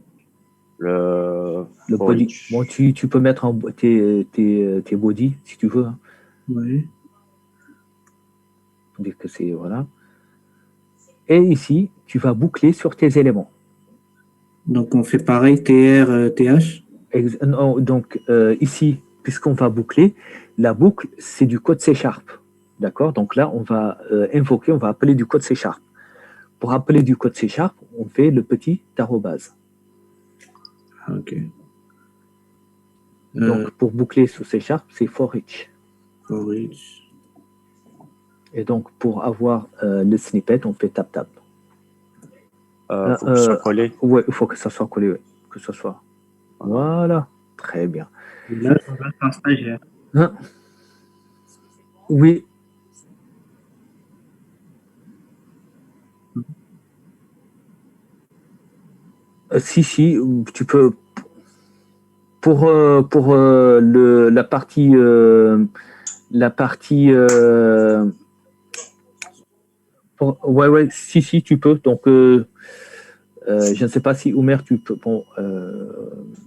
le body. Bon, tu peux mettre tes body si tu veux. Hein. Oui. Dès que c'est voilà. Et ici, tu vas boucler sur tes éléments. Donc, on fait pareil, TR, TH. Non, donc, ici, puisqu'on va boucler, la boucle, c'est du code C#. D'accord? Donc là, on va invoquer, on va appeler du code C#. Pour appeler du code C#, on fait le petit arrobase. Ok. Donc, pour boucler sous C#, c'est for each. For each. Et donc, pour avoir le snippet, on fait tap-tap. Faut que ça soit collé. Oui, il faut que ça soit collé, oui. Que ce soit. Voilà. Très bien. Et là, je vais un stagiaire. Hein? Oui. Si, tu peux. Pour la partie. Ouais, si, tu peux. Donc, Je ne sais pas si Oumer, tu peux. Bon,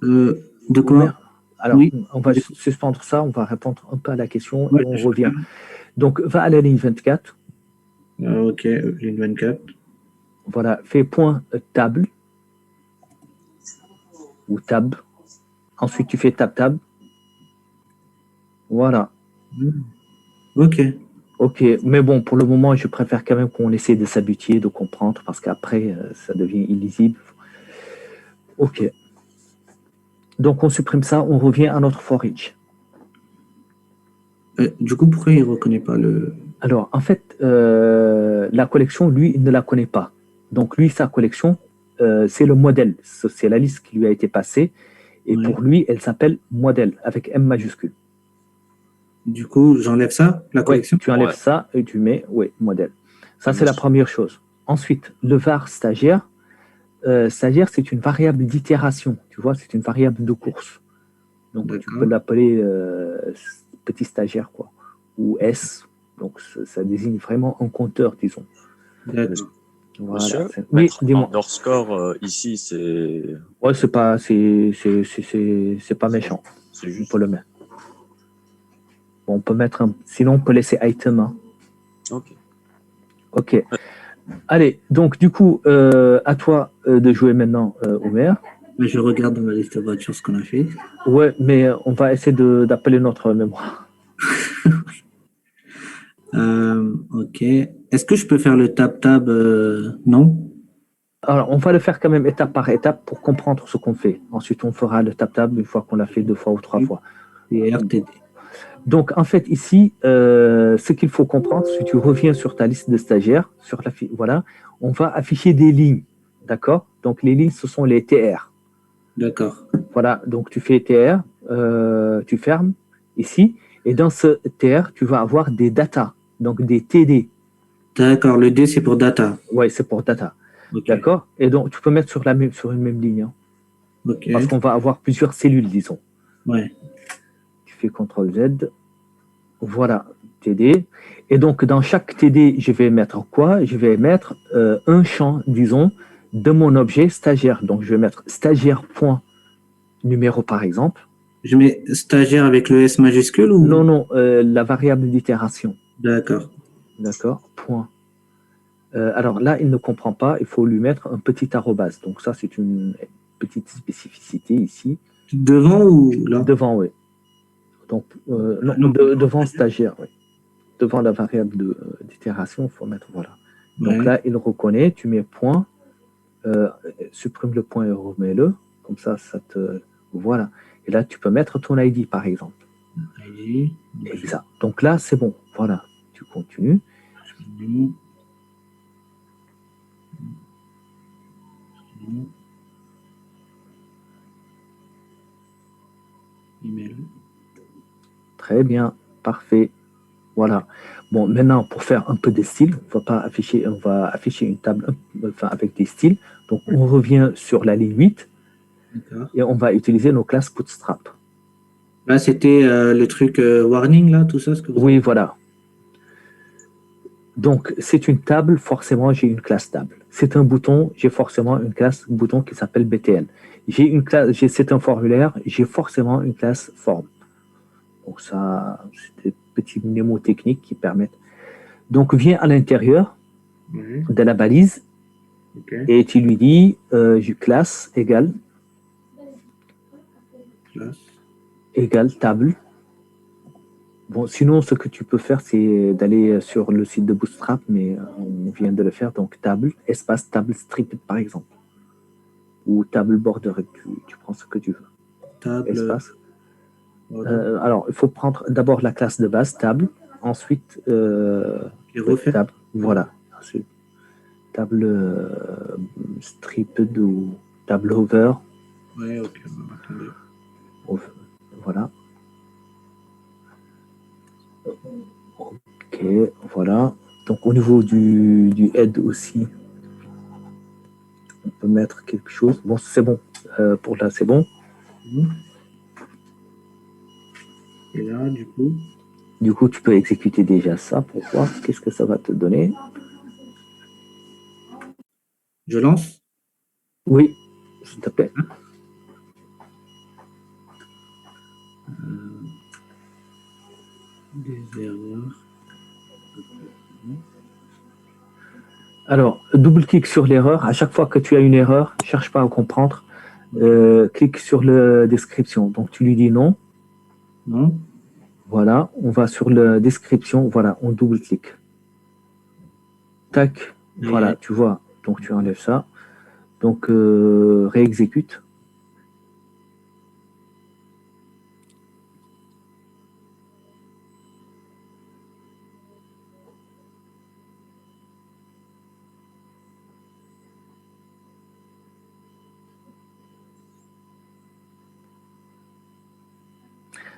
de quoi? Oumer, alors, Oui. on va suspendre ça, on va répondre un peu à la question Ouais, et on revient. Donc, va à la ligne 24. Ok, ligne 24. Voilà, fais point table ou tab. Ensuite, tu fais tab. Voilà. Ok. Ok, mais bon, pour le moment, je préfère quand même qu'on essaie de s'habituer, de comprendre, parce qu'après, ça devient illisible. Ok. Donc, on supprime ça, on revient à notre for each. Du coup, pourquoi il ne reconnaît pas le... Alors, en fait, la collection, lui, il ne la connaît pas. Donc, lui, sa collection, c'est le modèle. C'est la liste qui lui a été passée. Et pour lui, elle s'appelle modèle, avec M majuscule. Du coup, j'enlève ça, la collection? Tu enlèves ça et tu mets, modèle. Ça, c'est la première chose. Ensuite, le var stagiaire. Stagiaire, c'est une variable d'itération. Tu vois, c'est une variable de course. Donc, tu peux l'appeler petit stagiaire, quoi. Ou S. Donc, ça désigne vraiment un compteur, disons. Monsieur, Voilà. mettre underscore ici, c'est. Ouais, c'est pas méchant. C'est juste. On peut le mettre. Bon, on peut mettre un. Sinon, on peut laisser item. Hein. Ok. Allez, donc du coup, à toi de jouer maintenant, Omer. Je regarde dans la liste de voitures ce qu'on a fait. Ouais, mais on va essayer d'appeler notre mémoire. Ok. Est-ce que je peux faire le tab? Non. Alors, on va le faire quand même étape par étape pour comprendre ce qu'on fait. Ensuite, on fera le tab une fois qu'on l'a fait 2 fois ou 3 fois. Et RTD. Donc, en fait, ici, ce qu'il faut comprendre, si tu reviens sur ta liste de stagiaires, voilà, on va afficher des lignes. D'accord? Donc, les lignes, ce sont les TR. D'accord. Voilà, donc tu fais TR, tu fermes ici, et dans ce TR, tu vas avoir des data, donc des TD. D'accord, le D, c'est pour data. Oui, c'est pour data. Okay. D'accord? Et donc, tu peux mettre sur une même ligne. Hein. Okay. Parce qu'on va avoir plusieurs cellules, disons. Ouais. Tu fais CTRL Z. Voilà, TD. Et donc, dans chaque TD, je vais mettre quoi? Je vais mettre un champ, disons, de mon objet stagiaire. Donc, je vais mettre stagiaire.numéro, par exemple. Je mets stagiaire avec le S majuscule ou... Non, la variable d'itération. D'accord. D'accord, point. Alors là, il ne comprend pas, il faut lui mettre un petit arrobase. Donc ça, c'est une petite spécificité ici. Devant ou là? Devant, oui. Donc, devant stagiaire, oui. Devant la variable d'itération, il faut mettre, voilà. Donc là, il reconnaît, tu mets point, supprime le point et remets-le. Comme ça, ça te... Voilà. Et là, tu peux mettre ton ID, par exemple. ID. Exact. Donc là, c'est bon. Voilà. Tu continues. Email. Très bien. Parfait. Voilà. Bon, maintenant, pour faire un peu de style, on va afficher une table avec des styles. Donc, on revient sur la ligne 8 et on va utiliser nos classes Bootstrap. Là, c'était le truc warning, là, tout ça ce que vous Oui, voilà. Donc, c'est une table, forcément, j'ai une classe table. C'est un bouton, j'ai forcément une classe bouton qui s'appelle BTN. C'est un formulaire, j'ai forcément une classe forme. Donc, ça, c'est des petits mnémotechniques qui permettent. Donc, viens à l'intérieur de la balise et tu lui dis classe égale table. Bon, sinon, ce que tu peux faire, c'est d'aller sur le site de Bootstrap, mais on vient de le faire. Donc, table, espace, table strip, par exemple. Ou table border, tu prends ce que tu veux. Table. Espace. Alors, il faut prendre d'abord la classe de base, table. Ensuite, table. Voilà. Ensuite, table stripped ou table over. Ouais, ok. Attendez. Voilà. Ok, voilà. Donc au niveau du head aussi, on peut mettre quelque chose. Bon, c'est bon. Pour là, c'est bon. Et là, du coup. Du coup, tu peux exécuter déjà ça pour voir qu'est-ce que ça va te donner. Je lance. Oui, s'il te plaît. Des erreurs. Alors, double-clique sur l'erreur. À chaque fois que tu as une erreur, cherche pas à comprendre. Clique sur la description. Donc, tu lui dis non. Non. Voilà, on va sur la description. Voilà, on double-clique. Tac. Voilà, tu vois. Donc, tu enlèves ça. Donc, réexécute.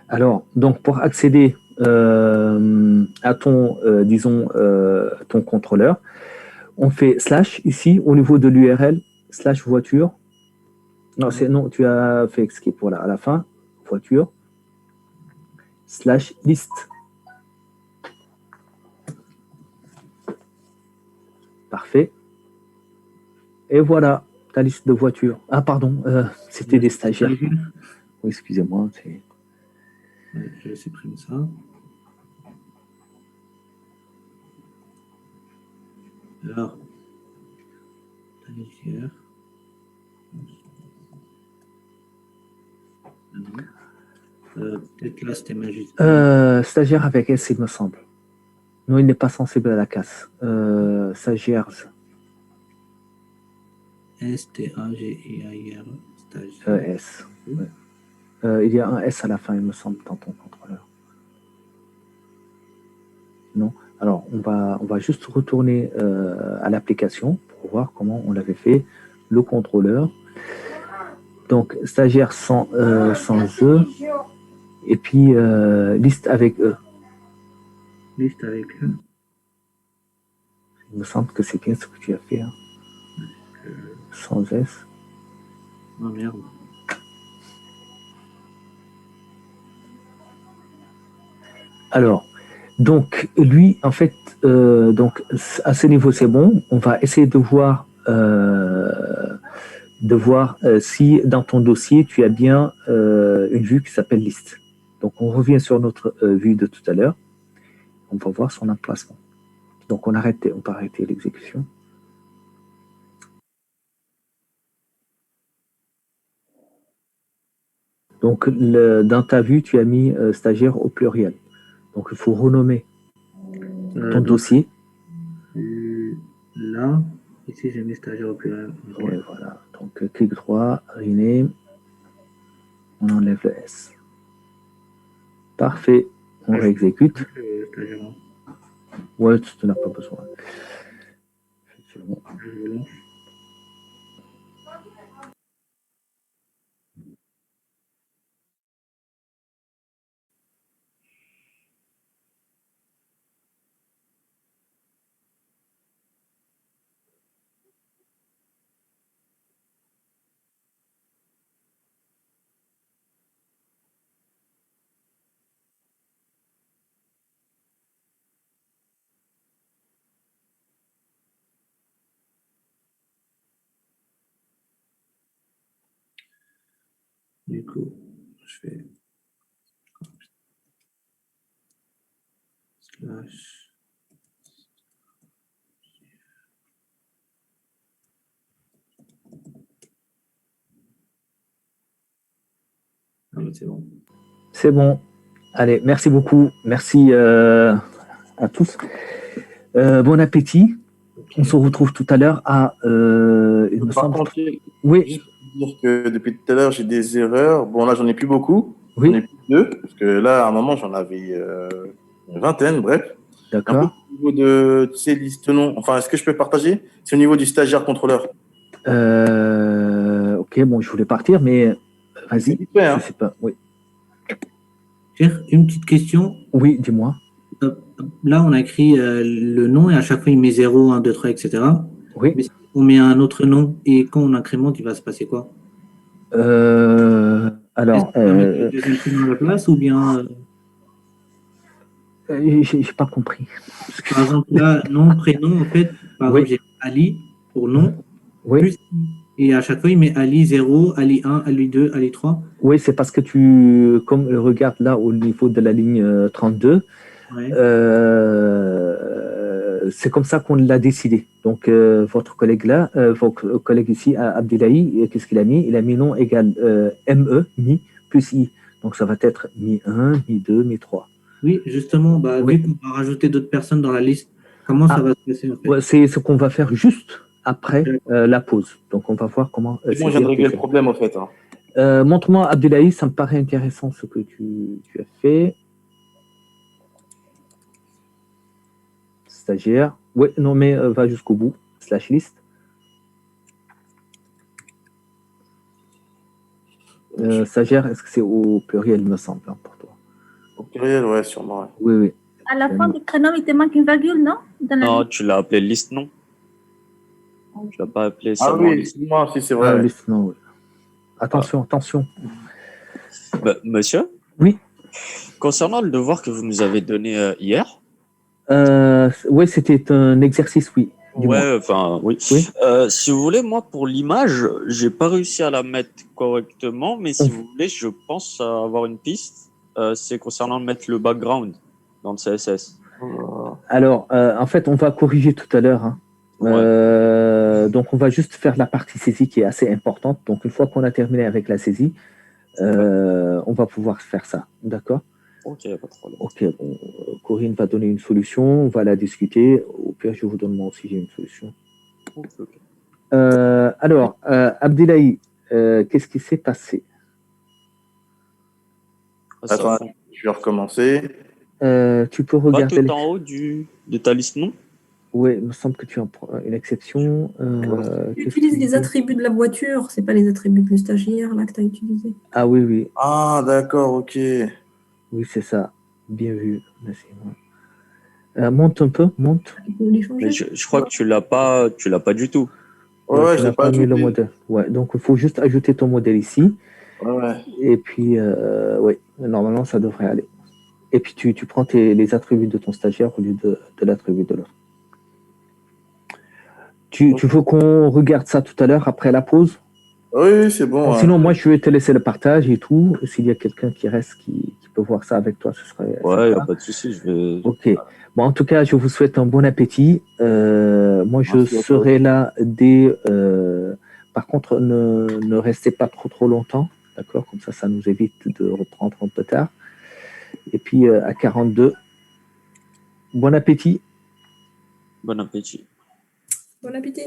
Alors, donc pour accéder à ton, disons, ton contrôleur, on fait slash ici au niveau de l'URL, slash voiture. Non, non, tu as fait escape, voilà, à la fin, voiture, slash liste. Parfait. Et voilà, ta liste de voitures. Ah, pardon, c'était des stagiaires. Oui, excusez-moi. Je supprime ça. Alors, stagiaire. Peut-être là, c'était majuscule. Stagiaire avec S, il me semble. Non, il n'est pas sensible à la casse. Stagiaires. S-T-A-G-I-A-I-R. S. Ouais. Il y a un S à la fin, il me semble, dans ton contrôleur. Non. Alors, on va juste retourner à l'application pour voir comment on l'avait fait. Le contrôleur. Donc, stagiaire sans E. Et puis, liste avec E. Liste avec E. Il me semble que c'est bien ce que tu as fait. Hein. Sans S. Oh merde. Alors, donc, lui, en fait, donc, à ce niveau, c'est bon. On va essayer de voir si dans ton dossier, tu as bien une vue qui s'appelle liste. Donc, on revient sur notre vue de tout à l'heure. On va voir son emplacement. Donc, on va arrêter l'exécution. Donc, dans ta vue, tu as mis stagiaire au pluriel. Donc, il faut renommer ton dossier. Là, ici, j'ai mis stagiaire au pluriel. Okay. Ouais, voilà. Donc, clic droit, rename. On enlève le S. Parfait. On réexécute. Ouais, tu n'en as pas besoin. Effectivement. Du coup, je fais slash. Ah, c'est bon. C'est bon. Allez, merci beaucoup. Merci à tous. Bon appétit. On se retrouve tout à l'heure à. Il me semble. Oui. Juste pour dire que depuis tout à l'heure, j'ai des erreurs. Bon, là, j'en ai plus beaucoup. Oui. J'en ai plus deux. Parce que là, à un moment, j'en avais une vingtaine, bref. D'accord. Au niveau de ces listes noms, enfin, est-ce que je peux partager? C'est au niveau du stagiaire contrôleur. Ok, bon, je voulais partir, mais vas-y. Hein. Je sais pas. Oui. Une petite question. Oui, dis-moi. Là, on a écrit le nom et à chaque fois, il met 0, 1, 2, 3, etc. Oui. Mais si on met un autre nom et quand on incrémente, il va se passer quoi? Alors. Est-ce qu'on va mettre le deuxième prénom à la place ou bien. J'ai pas compris. Par exemple, là, nom, prénom, en fait, par exemple, j'ai Ali pour nom. Oui. Plus Et à chaque fois, il met Ali 0, Ali 1, Ali 2, Ali 3. Oui, c'est parce que comme regarde là au niveau de la ligne 32, Ouais. c'est comme ça qu'on l'a décidé. Donc, votre collègue ici, Abdelhaï, qu'est-ce qu'il a mis? Il a mis nom égal ME, mi, plus I. Donc, ça va être mi 1, mi 2, mi 3. Oui, justement, Oui. vu qu'on va rajouter d'autres personnes dans la liste, comment ça va se passer en fait? Ouais, c'est ce qu'on va faire juste après la pause. Donc, on va voir comment. C'est bon, je viens de régler le problème, en fait. Hein. Montre-moi, Abdelhaï, ça me paraît intéressant ce que tu as fait. Stagiaire. Oui, non, mais va jusqu'au bout. Slash liste. Stagiaire, est-ce que c'est au pluriel, il me semble, hein, pour toi? Au pluriel, ouais, sûrement. Ouais. Oui, oui. À la fin du prénom, il te manque une virgule, non? Non, tu l'as appelé liste, non? Tu l'as pas appelé seulement liste. Moi aussi, c'est vrai. Ah, liste, non, oui. Attention, attention. Monsieur? Oui. Concernant le devoir que vous nous avez donné hier. Oui, c'était un exercice, oui. Ouais, enfin, oui. Si vous voulez, moi, pour l'image, j'ai pas réussi à la mettre correctement, mais si vous voulez, je pense avoir une piste. C'est concernant mettre le background dans le CSS. Alors, en fait, on va corriger tout à l'heure. Hein. Donc, on va juste faire la partie saisie qui est assez importante. Donc, une fois qu'on a terminé avec la saisie, on va pouvoir faire ça. D'accord? Ok, pas de problème. Ok, bon, Corinne va donner une solution, on va la discuter. Au pire, je vous donne moi aussi, j'ai une solution. Okay. Alors, Abdelhaï, qu'est-ce qui s'est passé? Attends, je vais recommencer. Tu peux regarder. Pas tout en haut de ta liste, non? Oui, il me semble que tu en prends une exception. Tu utilises les attributs de la voiture, c'est pas les attributs de le stagiaire là que tu as utilisé. Ah oui, oui. Ah, d'accord, ok. Oui, c'est ça. Bien vu. Monte un peu, monte. Mais je crois que tu l'as pas du tout. Ouais, tu n'as pas mis le modèle. Ouais, donc il faut juste ajouter ton modèle ici. Ouais. Et puis, oui, normalement, ça devrait aller. Et puis, tu prends les attributs de ton stagiaire au lieu de l'attribut de l'autre. Tu veux qu'on regarde ça tout à l'heure après la pause? Oui, c'est bon. Sinon, moi, je vais te laisser le partage et tout. S'il y a quelqu'un qui reste, qui peut voir ça avec toi, ce serait. Ouais, il n'y a pas de souci. Je vais. Ok. Bon, en tout cas, je vous souhaite un bon appétit. Moi, je serai là dès. Par contre, ne restez pas trop longtemps. D'accord? Comme ça nous évite de reprendre un peu tard. Et puis, à 42. Bon appétit. Bon appétit. Bon appétit.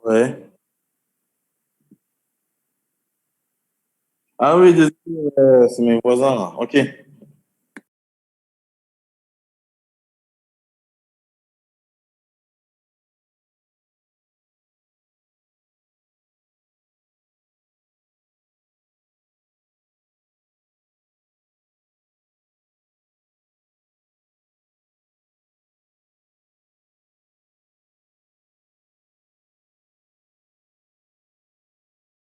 Ouais. Ah oui, désolé, c'est mes voisins, là. Ok.